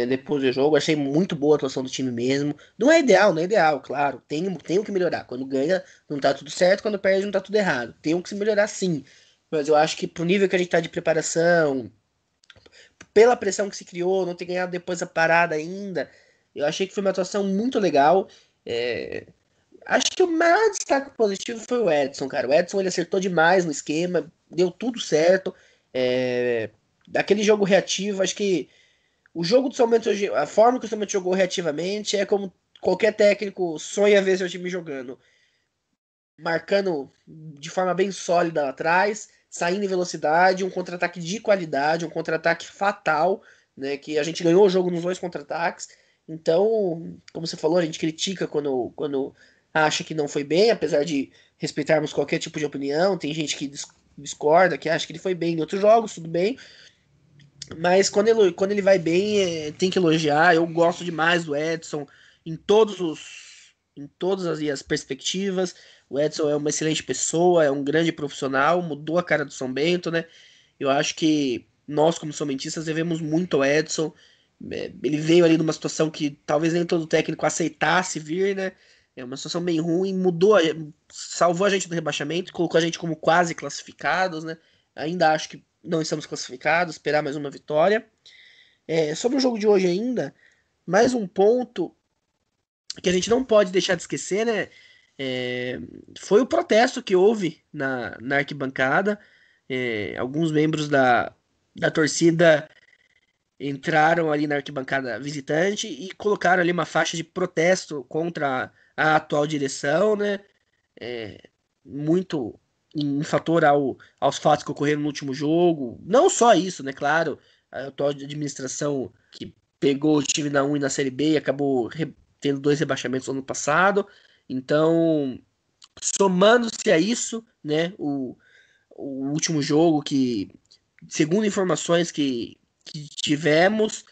Depois do jogo, achei muito boa a atuação do time mesmo. Não é ideal, claro. Tem o que melhorar. Quando ganha, não tá tudo certo, quando perde, não tá tudo errado. Tem o que se melhorar sim. Mas eu acho que pro nível que a gente tá de preparação, pela pressão que se criou, não ter ganhado depois da parada ainda, eu achei que foi uma atuação muito legal. É, Acho que o maior destaque positivo foi o Edson, cara. O Edson ele acertou demais no esquema, deu tudo certo. Daquele jogo reativo, acho que o jogo do São Bento, a forma que o São Bento jogou reativamente é como qualquer técnico sonha ver seu time jogando. Marcando de forma bem sólida lá atrás, saindo em velocidade, um contra-ataque de qualidade, um contra-ataque fatal, né? Que a gente ganhou o jogo nos dois contra-ataques. Então, como você falou, a gente critica quando acha que não foi bem, apesar de respeitarmos qualquer tipo de opinião. Tem gente que discorda, que acha que ele foi bem em outros jogos, tudo bem. Mas quando ele vai bem, tem que elogiar. Eu gosto demais do Edson em todas as perspectivas. O Edson é uma excelente pessoa, é um grande profissional, mudou a cara do São Bento, né? Eu acho que nós, como somentistas, devemos muito ao Edson. Ele veio ali numa situação que talvez nem todo técnico aceitasse vir, né? É uma situação bem ruim, salvou a gente do rebaixamento, colocou a gente como quase classificados, né? Ainda acho que não estamos classificados, esperar mais uma vitória. Sobre o jogo de hoje ainda, mais um ponto que a gente não pode deixar de esquecer, né? Foi o protesto que houve na arquibancada. Alguns membros da torcida entraram ali na arquibancada visitante e colocaram ali uma faixa de protesto contra a atual direção, né? Muito em fator aos fatos que ocorreram no último jogo. Não só isso, né? Claro, a atual administração que pegou o time na 1 e na Série B e acabou tendo 2 rebaixamentos no ano passado. Então, somando-se a isso, né? O último jogo que, segundo informações que tivemos,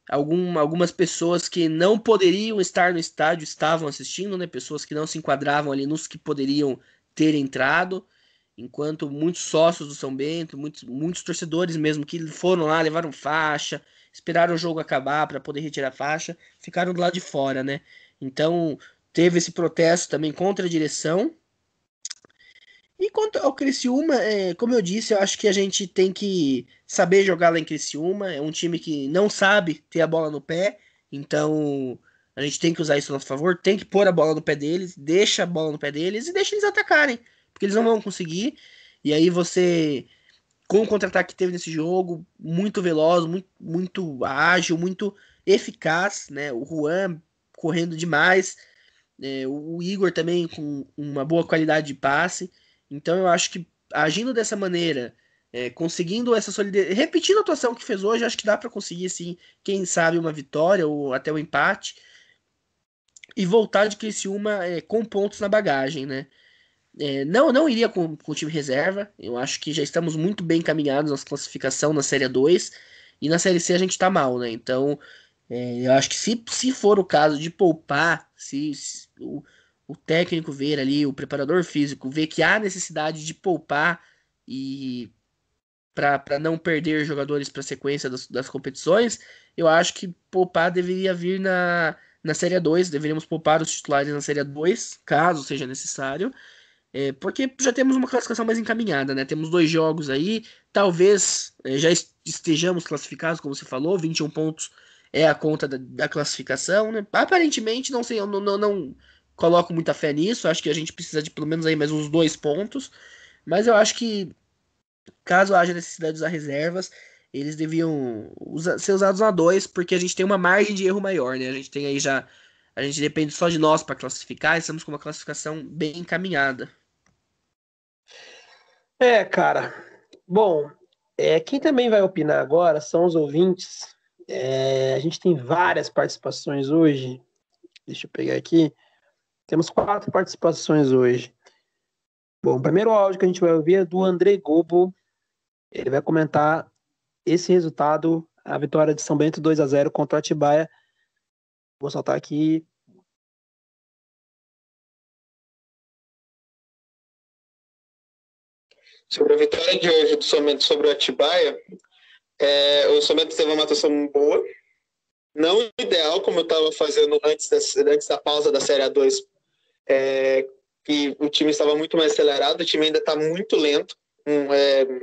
algumas pessoas que não poderiam estar no estádio estavam assistindo, né? Pessoas que não se enquadravam ali nos que poderiam ter entrado, enquanto muitos sócios do São Bento, muitos torcedores mesmo que foram lá, levaram faixa, esperaram o jogo acabar para poder retirar a faixa, ficaram do lado de fora, né? Então teve esse protesto também contra a direção. E quanto ao Criciúma, como eu disse, eu acho que a gente tem que saber jogar lá em Criciúma. É um time que não sabe ter a bola no pé, então a gente tem que usar isso a nosso favor, tem que pôr a bola no pé deles, deixa a bola no pé deles e deixa eles atacarem, porque eles não vão conseguir. E aí você, com o contra-ataque que teve nesse jogo, muito veloz, muito ágil, muito eficaz, né? O Juan correndo demais, o Igor também com uma boa qualidade de passe. Então eu acho que agindo dessa maneira, conseguindo essa solidez, repetindo a atuação que fez hoje, acho que dá para conseguir, sim, quem sabe uma vitória ou até o um empate e voltar de Criciúma com pontos na bagagem, né? Não iria com o time reserva, eu acho que já estamos muito bem encaminhados na classificação na Série 2 e na Série C a gente tá mal, né? Então eu acho que se for o caso de poupar, se o técnico ver ali, o preparador físico, ver que há necessidade de poupar e para não perder jogadores para a sequência das competições, eu acho que poupar deveria vir na Série 2, deveríamos poupar os titulares na Série 2, caso seja necessário, porque já temos uma classificação mais encaminhada, né? Temos 2 jogos aí, talvez já estejamos classificados, como você falou, 21 pontos é a conta da classificação, né? Aparentemente, não sei, eu não coloco muita fé nisso, acho que a gente precisa de pelo menos aí mais uns 2 pontos, mas eu acho que caso haja necessidade de usar reservas, eles deviam ser usados na 2, porque a gente tem uma margem de erro maior, né? A gente tem aí já, a gente depende só de nós para classificar, e estamos com uma classificação bem encaminhada. Cara. Bom, quem também vai opinar agora são os ouvintes. A gente tem várias participações hoje. Deixa eu pegar aqui. Temos 4 participações hoje. Bom, o primeiro áudio que a gente vai ouvir é do André Gobo. Ele vai comentar esse resultado, a vitória de São Bento 2-0 contra o Atibaia. Vou soltar aqui. Sobre a vitória de hoje do São Bento sobre o Atibaia, o São Bento teve uma atuação boa, não ideal, como eu estava fazendo antes da pausa da Série A2, que o time estava muito mais acelerado, o time ainda está muito lento,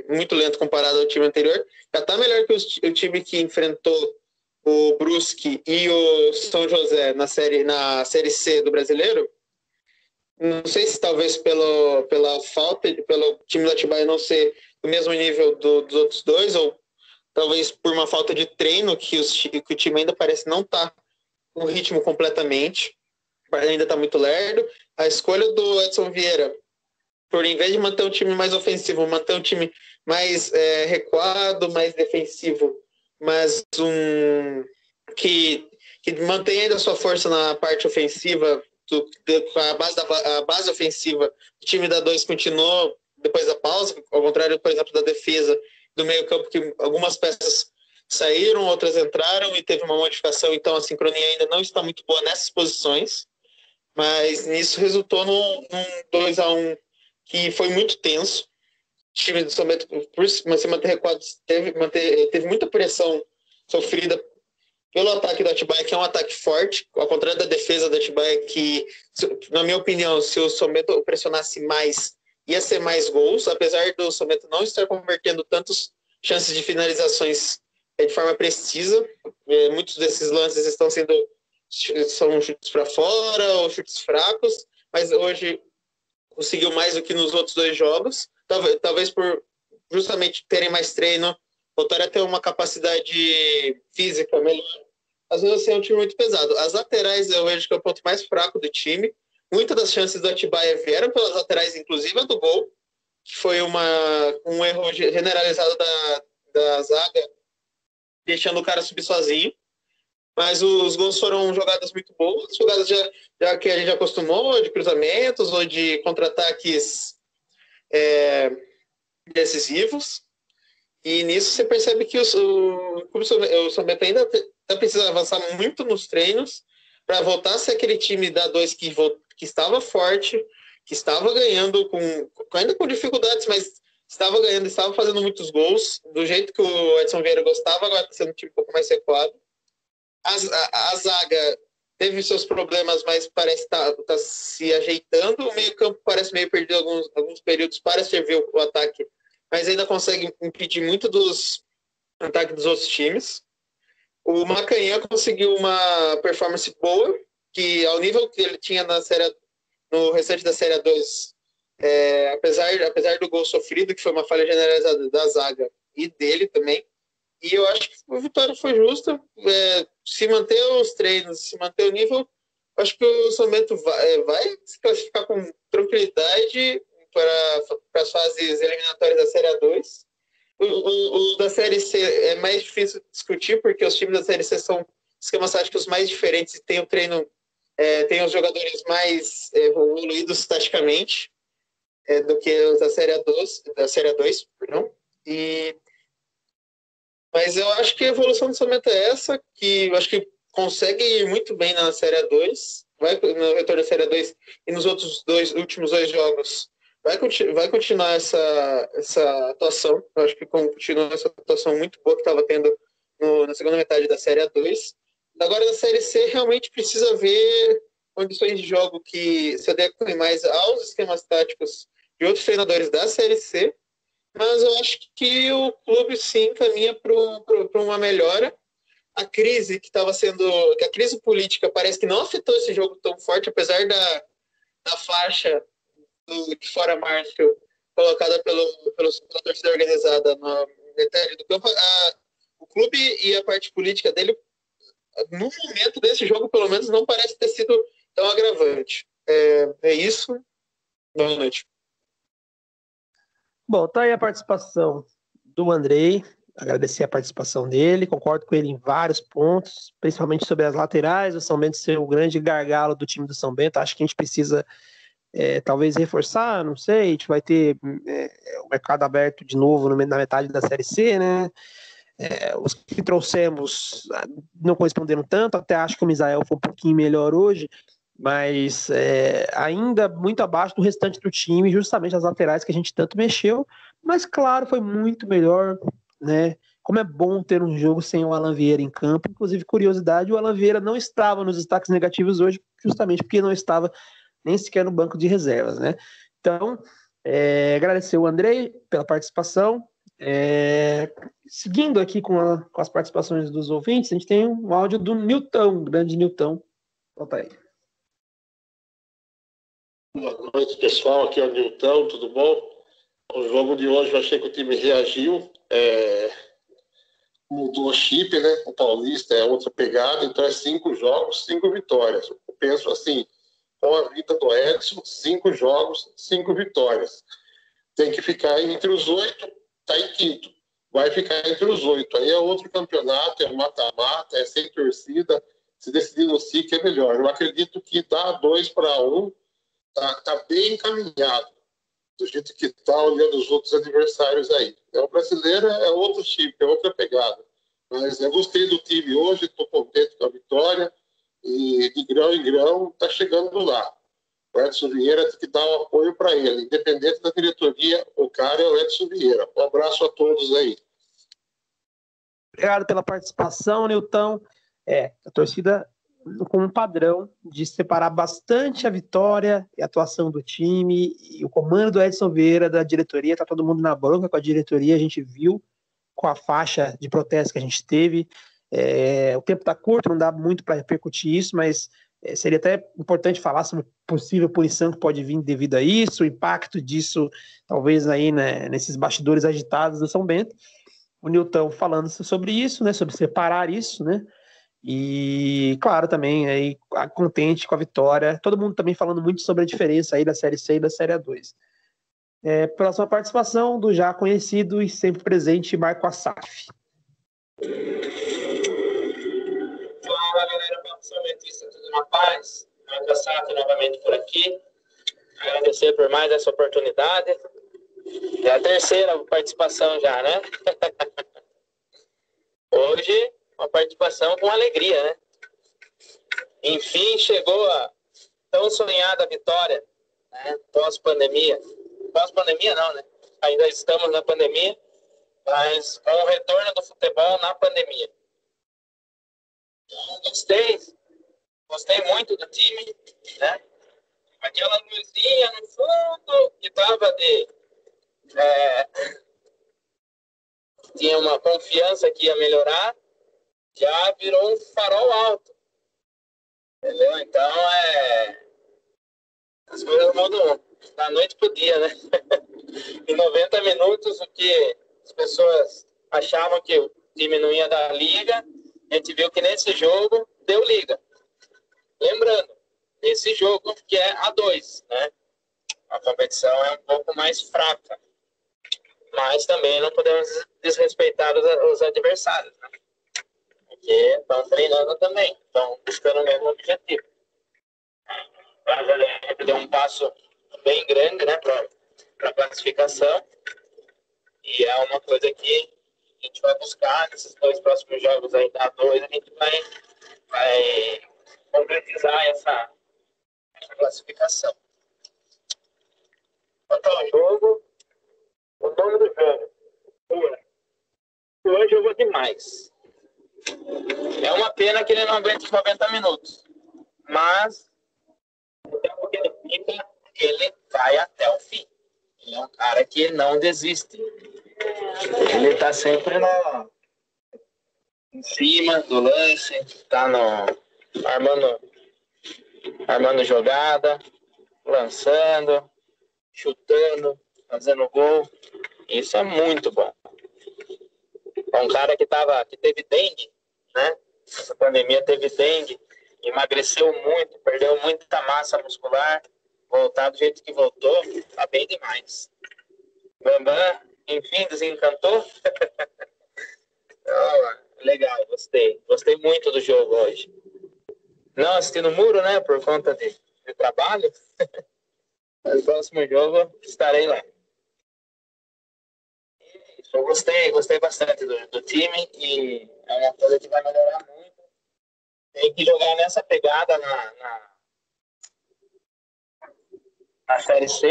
muito lento comparado ao time anterior. Já está melhor que o time que enfrentou o Brusque e o São José na série C do Brasileiro. Não sei se talvez pela falta, pelo time do Atibaia não ser do mesmo nível dos outros dois, ou talvez por uma falta de treino, que o time ainda parece não estar com o ritmo completamente, ainda está muito lerdo. A escolha do Edson Vieira, por em vez de manter um time mais ofensivo, manter um time mais recuado, mais defensivo, mas que mantém ainda a sua força na parte ofensiva. A base ofensiva do time da 2 continuou depois da pausa, ao contrário, por exemplo, da defesa do meio campo, que algumas peças saíram, outras entraram e teve uma modificação, então a sincronia ainda não está muito boa nessas posições, mas nisso resultou num 2-1 que foi muito tenso. O time do São Bento, por se manter recuado, teve muita pressão sofrida pelo ataque do Atibaia, que é um ataque forte, ao contrário da defesa do Atibaia, que, na minha opinião, se o São Bento pressionasse mais, ia ser mais gols, apesar do São Bento não estar convertendo tantas chances de finalizações de forma precisa. Muitos desses lances são chutes para fora ou chutes fracos, mas hoje conseguiu mais do que nos outros 2 jogos, talvez por justamente terem mais treino, voltar a ter uma capacidade física melhor. Às vezes é um time muito pesado. As laterais eu vejo que é o ponto mais fraco do time. Muitas das chances do Atibaia vieram pelas laterais, inclusive a do gol, que foi um erro generalizado da zaga, deixando o cara subir sozinho. Mas os gols foram jogadas muito boas, jogadas já que a gente já acostumou, de cruzamentos ou de contra-ataques decisivos. E nisso você percebe que o São Bento ainda precisa avançar muito nos treinos para voltar a ser aquele time da 2 que estava forte, que estava ganhando, ainda com dificuldades, mas estava ganhando, estava fazendo muitos gols, do jeito que o Edson Vieira gostava, agora está sendo um time um pouco mais recuado. A zaga teve seus problemas, mas parece estar tá se ajeitando. O meio-campo parece meio perdido alguns períodos para servir o ataque, mas ainda consegue impedir muito dos ataques dos outros times. O Macanhã conseguiu uma performance boa, que ao nível que ele tinha no restante da Série 2, apesar do gol sofrido, que foi uma falha generalizada da zaga e dele também, e eu acho que a vitória foi justa. Se manter os treinos, se manter o nível, acho que o São Bento vai se classificar com tranquilidade para as fases eliminatórias da Série A2. O da Série C é mais difícil de discutir, porque os times da Série C são esquemas táticos mais diferentes e tem o treino, tem os jogadores mais evoluídos taticamente do que os da Série A2, perdão. Mas eu acho que a evolução do São Bento é essa, que eu acho que consegue ir muito bem na Série A2, vai no retorno da Série A2 e nos últimos dois jogos vai continuar essa atuação. Eu acho que continua essa atuação muito boa que estava tendo na segunda metade da Série A2. Agora, na Série C, realmente precisa ver condições de jogo que se adequem mais aos esquemas táticos de outros treinadores da Série C, mas eu acho que o clube sim caminha para uma melhora. A crise a crise política parece que não afetou esse jogo tão forte, apesar da faixa de fora Márcio colocada pela torcida organizada na metade do campo. O clube e a parte política dele, no momento desse jogo, pelo menos, não parece ter sido tão agravante. É isso. Boa noite. Bom, tá aí a participação do Andrei. Agradecer a participação dele. Concordo com ele em vários pontos, principalmente sobre as laterais. O São Bento ser o grande gargalo do time do São Bento. Acho que a gente precisa talvez reforçar, não sei. A gente vai ter o mercado aberto de novo na metade da Série C, né? Os que trouxemos não corresponderam tanto. Até acho que o Misael foi um pouquinho melhor hoje, mas ainda muito abaixo do restante do time, justamente as laterais que a gente tanto mexeu, mas claro, foi muito melhor, né? Como é bom ter um jogo sem o Alan Vieira em campo. Inclusive, curiosidade, o Alan Vieira não estava nos destaques negativos hoje, justamente porque não estava nem sequer no banco de reservas, né? Então, agradecer o Andrei pela participação. Seguindo aqui com as participações dos ouvintes, a gente tem um áudio do Nilton, grande Nilton. Volta aí. Boa noite, pessoal. Aqui é o Nilton, tudo bom? O jogo de hoje eu achei que o time reagiu, mudou o chip, né? O Paulista é outra pegada, então é 5 jogos, 5 vitórias. Eu penso assim, com a vida do Edson, 5 jogos, 5 vitórias. Tem que ficar entre os 8, tá em quinto. Vai ficar entre os 8. Aí é outro campeonato, é mata-mata, é sem torcida. Se decidir no SIC é melhor. Eu acredito que dá 2-1. Tá bem encaminhado. do jeito que está olhando os outros adversários aí. O brasileiro é outro chip, é outra pegada. Mas eu gostei do time hoje, estou contente com a vitória e de grão em grão está chegando lá. O Edson Vieira tem que dar um apoio para ele. Independente da diretoria, o cara é o Edson Vieira. Um abraço a todos aí. Obrigado pela participação, Nilton. A torcida com um padrão de separar bastante a vitória e a atuação do time e o comando do Edson Vieira, da diretoria, tá todo mundo na bronca com a diretoria, a gente viu com a faixa de protesto que a gente teve. O tempo está curto, não dá muito para repercutir isso, mas seria até importante falar sobre possível punição que pode vir devido a isso, o impacto disso, talvez aí, né, nesses bastidores agitados do São Bento. O Nilton falando sobre isso, né, sobre separar isso, né, e claro também aí contente com a vitória. Todo mundo também falando muito sobre a diferença aí da Série C e da Série A2. Próxima participação do já conhecido e sempre presente Marco Assaf. Fala galera, São Bentista, tudo na paz? Marco Assaf novamente por aqui. Agradecer por mais essa oportunidade. É a terceira participação já, né? Hoje, uma participação com alegria, né? Enfim, chegou a tão sonhada vitória, né? Pós-pandemia. Pós-pandemia não, né? Ainda estamos na pandemia, mas com o retorno do futebol na pandemia. Gostei muito do time, né? Aquela luzinha no fundo que tava tinha uma confiança que ia melhorar, já virou um farol alto. Entendeu? Então, as coisas mudam da noite pro dia, né? Em 90 minutos, o que as pessoas achavam que o time não ia dar liga, a gente viu que nesse jogo deu liga. Lembrando, esse jogo que é A2, né? A competição é um pouco mais fraca, mas também não podemos desrespeitar os adversários, né? Porque estão treinando também, estão buscando o mesmo objetivo. Mas a gente deu um passo bem grande, né, para a classificação, e é uma coisa que a gente vai buscar nesses 2 próximos jogos aí da A2, a gente vai concretizar essa classificação. Quanto ao jogo, o nome do jogo, hoje jogou demais. É uma pena que ele não aguente os 90 minutos, mas o tempo que ele fica, ele vai até o fim. Ele é um cara que não desiste. Ele tá sempre em cima do lance, tá armando jogada, lançando, chutando, fazendo gol. Isso é muito bom. É um cara que teve dengue, né? Essa pandemia teve dengue, emagreceu muito, perdeu muita massa muscular, voltar do jeito que voltou, tá bem demais. Bambam, enfim, desencantou. Legal, gostei muito do jogo hoje. Não assisti no muro, né, por conta de trabalho, mas no próximo jogo estarei lá. Eu gostei bastante do time e é uma coisa que vai melhorar muito. Tem que jogar nessa pegada na Série C,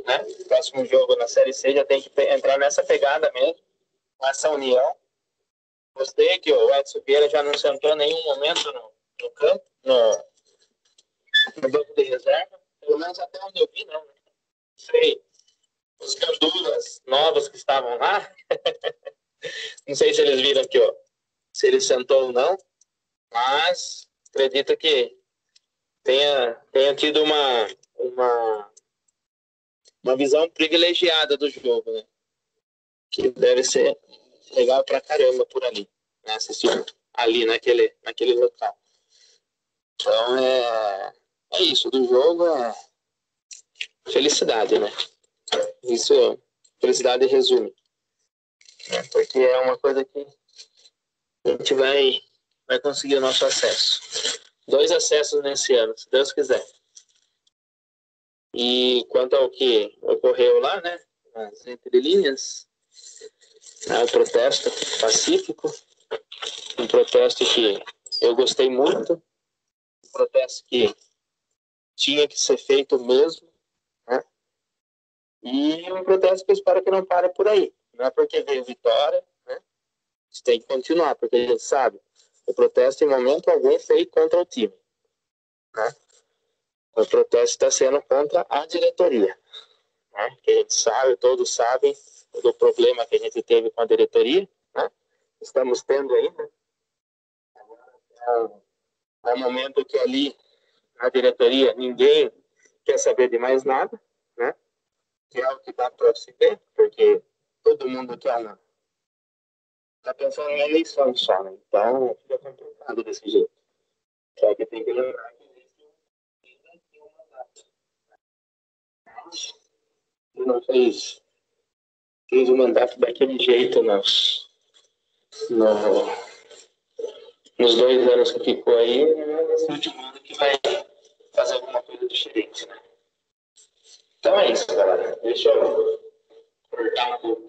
né? Próximo jogo na Série C já tem que entrar nessa pegada mesmo, com essa união. Gostei que o Edson Vieira já não sentou em nenhum momento no campo, no banco de reserva. Pelo menos até onde eu vi, não. Né? Sei. Os canduras novos que estavam lá, não sei se eles viram aqui, ó, se ele sentou ou não, mas acredito que tenha tido uma visão privilegiada do jogo, né? Que deve ser legal pra caramba por ali, né? Assistir ali naquele local. Então é isso, do jogo é felicidade, né? Isso, felicidade resume. Porque é uma coisa que a gente vai conseguir o nosso acesso. 2 acessos nesse ano, se Deus quiser. E quanto ao que ocorreu lá, né, nas entrelinhas, o protesto pacífico, um protesto que eu gostei muito, um protesto que tinha que ser feito mesmo, né, e um protesto que eu espero que não pare por aí. Não é porque veio vitória, né, a gente tem que continuar, porque a gente sabe, o protesto em momento algum foi contra o time, né? O protesto está sendo contra a diretoria, né? Que a gente sabe, todos sabem do problema que a gente teve com a diretoria, né? Estamos tendo ainda. É um momento que ali na diretoria ninguém quer saber de mais nada, né? Que é o que dá para se ver, porque todo mundo quer tá pensando em eleição só, né? Então fica complicado desse jeito. Só que tem que lembrar que existe um mandato. Ele não fez o mandato daquele jeito no, nos 2 anos que ficou aí, não é nesse último ano que vai fazer alguma coisa diferente, né? Então é isso, galera. Deixa eu cortar um pouco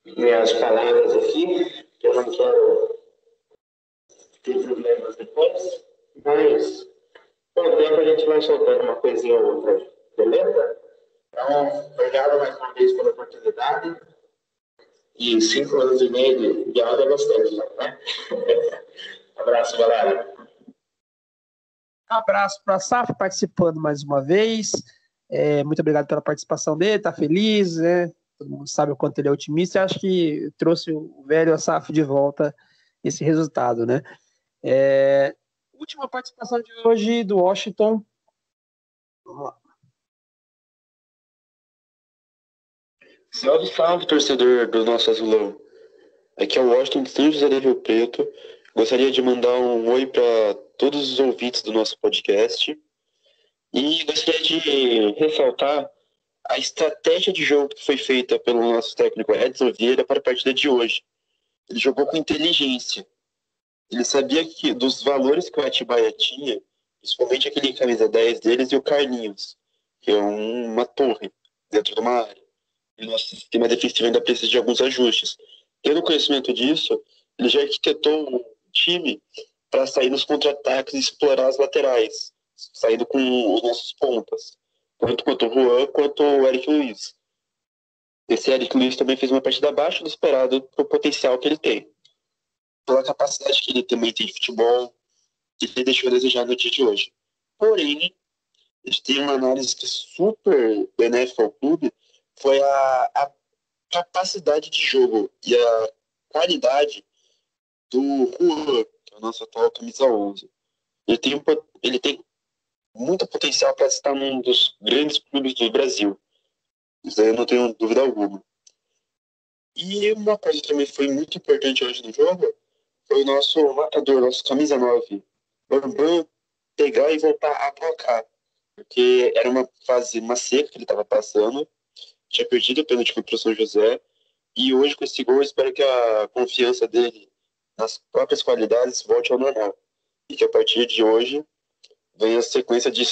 minhas palavras aqui, que eu não quero ter problemas depois, mas com o tempo a gente vai soltando uma coisinha ou outra, beleza? Então, obrigado mais uma vez pela oportunidade. E 5 anos e meio de aula é bastante, né? Abraço, galera. Abraço para a SAF participando mais uma vez. Muito obrigado pela participação dele, tá feliz, né? Todo mundo sabe o quanto ele é otimista. Acho que trouxe o velho Asaf de volta esse resultado, né? Última participação de hoje do Washington. Vamos lá. Salve, salve, torcedor do nosso azulão. Aqui é o Washington de São José do Rio Preto. Gostaria de mandar um oi para todos os ouvintes do nosso podcast. E gostaria de ressaltar a estratégia de jogo que foi feita pelo nosso técnico Edson Vieira para a partida de hoje. Ele jogou com inteligência. Ele sabia que dos valores que o Atibaia tinha, principalmente aquele camisa 10 deles e o Carlinhos, que é uma torre dentro de uma área. E nosso sistema defensivo ainda precisa de alguns ajustes. Tendo conhecimento disso, ele já arquitetou um time para sair nos contra-ataques e explorar as laterais, saindo com os nossos pontas, tanto quanto o Juan quanto o Eric Luiz. Esse Eric Luiz também fez uma partida abaixo do esperado pro potencial que ele tem. Pela capacidade que ele também tem de futebol, que ele deixou a desejar no dia de hoje. Porém, a gente tem uma análise que é super benéfica ao clube, foi a capacidade de jogo e a qualidade do Juan, que é o nosso atual camisa 11. Ele tem muito potencial para estar num dos grandes clubes do Brasil. Isso aí eu não tenho dúvida alguma. E uma coisa que também foi muito importante hoje no jogo foi o nosso matador, nosso camisa 9, Bambam, pegar e voltar a blocar. Porque era uma seca que ele estava passando, tinha perdido o pênalti contra o São José, e hoje com esse gol eu espero que a confiança dele nas próprias qualidades volte ao normal. E que a partir de hoje venha a sequência de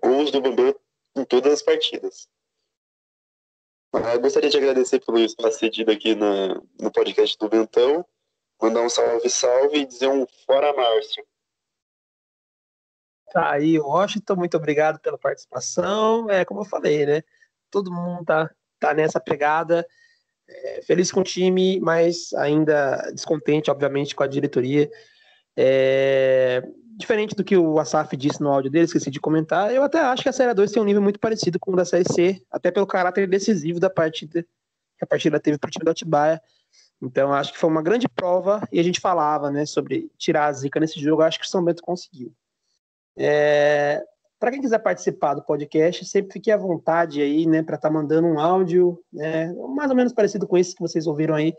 gols do Bambam em todas as partidas. Eu gostaria de agradecer pelo espaço cedido aqui no podcast do Bentão, mandar um salve e dizer um fora Márcio. Tá aí, Washington, muito obrigado pela participação. Como eu falei, né? Todo mundo tá nessa pegada, feliz com o time, mas ainda descontente, obviamente, com a diretoria. Diferente do que o Asaf disse no áudio dele, esqueci de comentar, eu até acho que a Série 2 tem um nível muito parecido com o da Série C, até pelo caráter decisivo da partida que a partida teve para o time do Atibaia. Então, acho que foi uma grande prova, e a gente falava, né, sobre tirar a zica nesse jogo, acho que o São Bento conseguiu. Para quem quiser participar do podcast, sempre fique à vontade aí, né, para estar mandando um áudio, né, mais ou menos parecido com esse que vocês ouviram aí,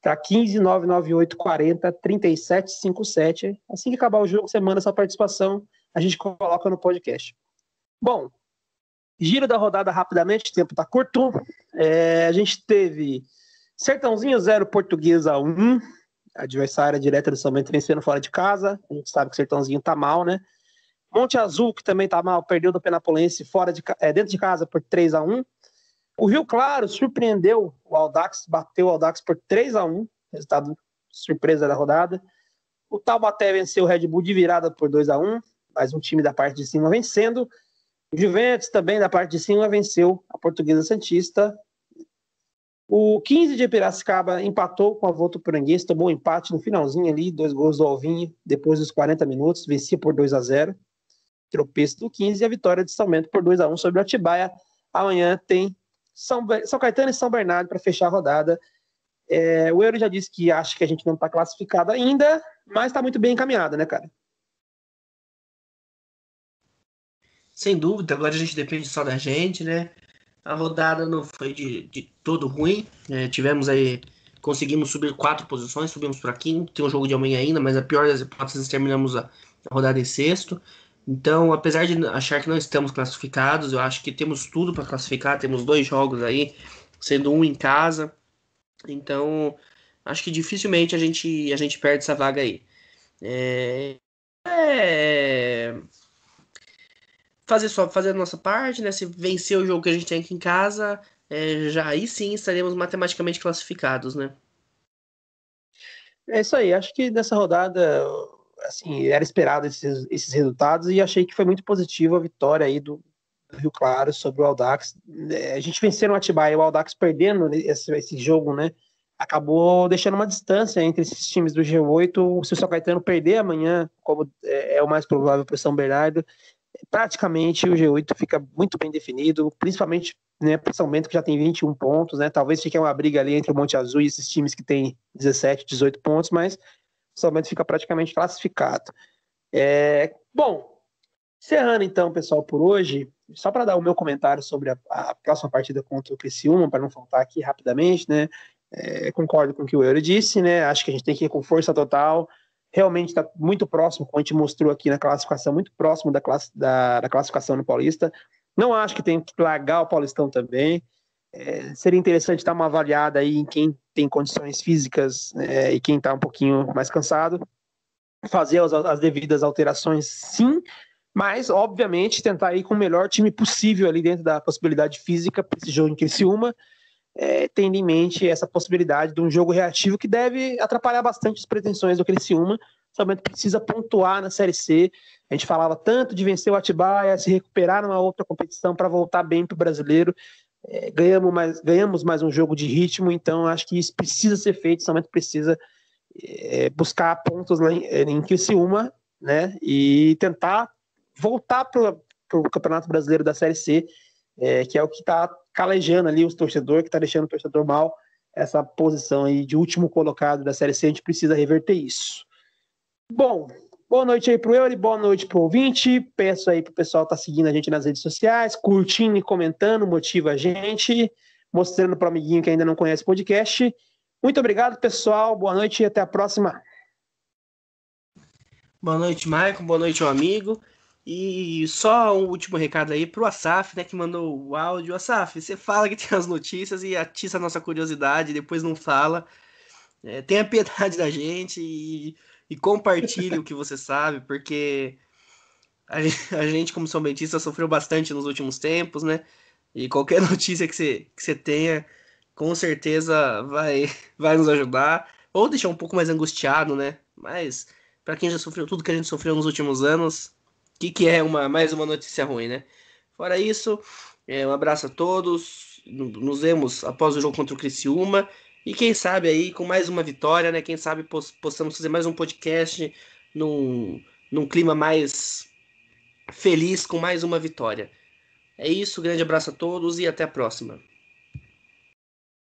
para 15 998 40 37 57. Assim que acabar o jogo, você manda sua participação, a gente coloca no podcast. Bom, giro da rodada rapidamente, o tempo está curto. A gente teve Sertãozinho 0, Portuguesa 1, adversária direta do São Bento vencendo fora de casa. A gente sabe que o Sertãozinho tá mal, né? Monte Azul, que também está mal, perdeu do Penapolense dentro de casa por 3-1. O Rio Claro surpreendeu o Audax, bateu o Audax por 3-1, resultado surpresa da rodada. O Taubaté venceu o Red Bull de virada por 2-1, mais um time da parte de cima vencendo. O Juventus também da parte de cima venceu a Portuguesa Santista. O 15 de Piracicaba empatou com a Votuporanguense, tomou um empate no finalzinho ali, 2 gols do Alvinho, depois dos 40 minutos, vencia por 2-0. Tropeço do 15 e a vitória de São Bento por 2-1 sobre o Atibaia. Amanhã tem São Caetano e São Bernardo para fechar a rodada. O Euro já disse que acha que a gente não está classificado ainda, mas está muito bem encaminhado, né, cara? Sem dúvida, agora a gente depende só da gente, né? A rodada não foi de todo ruim. Tivemos aí, conseguimos subir 4 posições, subimos para quinto, tem um jogo de amanhã ainda, mas a pior das hipóteses, terminamos a rodada em sexto. Então, apesar de achar que não estamos classificados, eu acho que temos tudo para classificar, temos 2 jogos aí, sendo um em casa. Então, acho que dificilmente a gente perde essa vaga aí. Fazer a nossa parte, né? Se vencer o jogo que a gente tem aqui em casa, já aí sim estaremos matematicamente classificados, né? É isso aí, acho que nessa rodada, assim, era esperado esses resultados e achei que foi muito positivo a vitória aí do Rio Claro sobre o Audax. A gente venceu no Atibaia, o Audax perdendo esse jogo, né? Acabou deixando uma distância entre esses times do G8. Se o São Caetano perder amanhã, como é o mais provável para o São Bernardo, praticamente o G8 fica muito bem definido, principalmente, né, para o São Bento, que já tem 21 pontos, né? Talvez fique uma briga ali entre o Monte Azul e esses times que têm 17, 18 pontos, mas o São Bento fica praticamente classificado. Bom, encerrando então, pessoal, por hoje, só para dar o meu comentário sobre a próxima partida contra o Criciúma, para não faltar aqui rapidamente, né? Concordo com o que o Euro disse, né? Acho que a gente tem que ir com força total. Realmente está muito próximo, como a gente mostrou aqui na classificação, muito próximo da classificação no Paulista. Não acho que tem que largar o Paulistão também. Seria interessante dar uma avaliada aí em quem tem condições físicas e quem está um pouquinho mais cansado. Fazer as devidas alterações, sim, mas, obviamente, tentar ir com o melhor time possível ali dentro da possibilidade física para esse jogo em Criciúma, tendo em mente essa possibilidade de um jogo reativo que deve atrapalhar bastante as pretensões do Criciúma. Somente precisa pontuar na Série C. A gente falava tanto de vencer o Atibaia, se recuperar numa outra competição para voltar bem para o brasileiro. Ganhamos mais um jogo de ritmo, então acho que isso precisa ser feito. Somente precisa buscar pontos lá em Criciúma, né, e tentar voltar para o Campeonato Brasileiro da Série C, que é o que está calejando ali os torcedores, que está deixando o torcedor mal, essa posição aí de último colocado da Série C. A gente precisa reverter isso. Bom, boa noite aí pro Euri, boa noite pro ouvinte. Peço aí pro pessoal estar seguindo a gente nas redes sociais, curtindo e comentando, motiva a gente, mostrando pro amiguinho que ainda não conhece o podcast. Muito obrigado, pessoal, boa noite e até a próxima. Boa noite, Maicon, boa noite, meu amigo. E só um último recado aí pro Asaf, né, que mandou o áudio. Asaf, você fala que tem as notícias e atiça a nossa curiosidade, depois não fala. Tenha piedade da gente e compartilhe o que você sabe, porque a gente, como São Bentista, sofreu bastante nos últimos tempos, né? E qualquer notícia que você tenha, com certeza vai nos ajudar, ou deixar um pouco mais angustiado, né? Mas para quem já sofreu tudo que a gente sofreu nos últimos anos, o que é mais uma notícia ruim, né? Fora isso, um abraço a todos, nos vemos após o jogo contra o Criciúma, e quem sabe aí com mais uma vitória, né? Quem sabe possamos fazer mais um podcast num clima mais feliz com mais uma vitória. É isso, grande abraço a todos e até a próxima.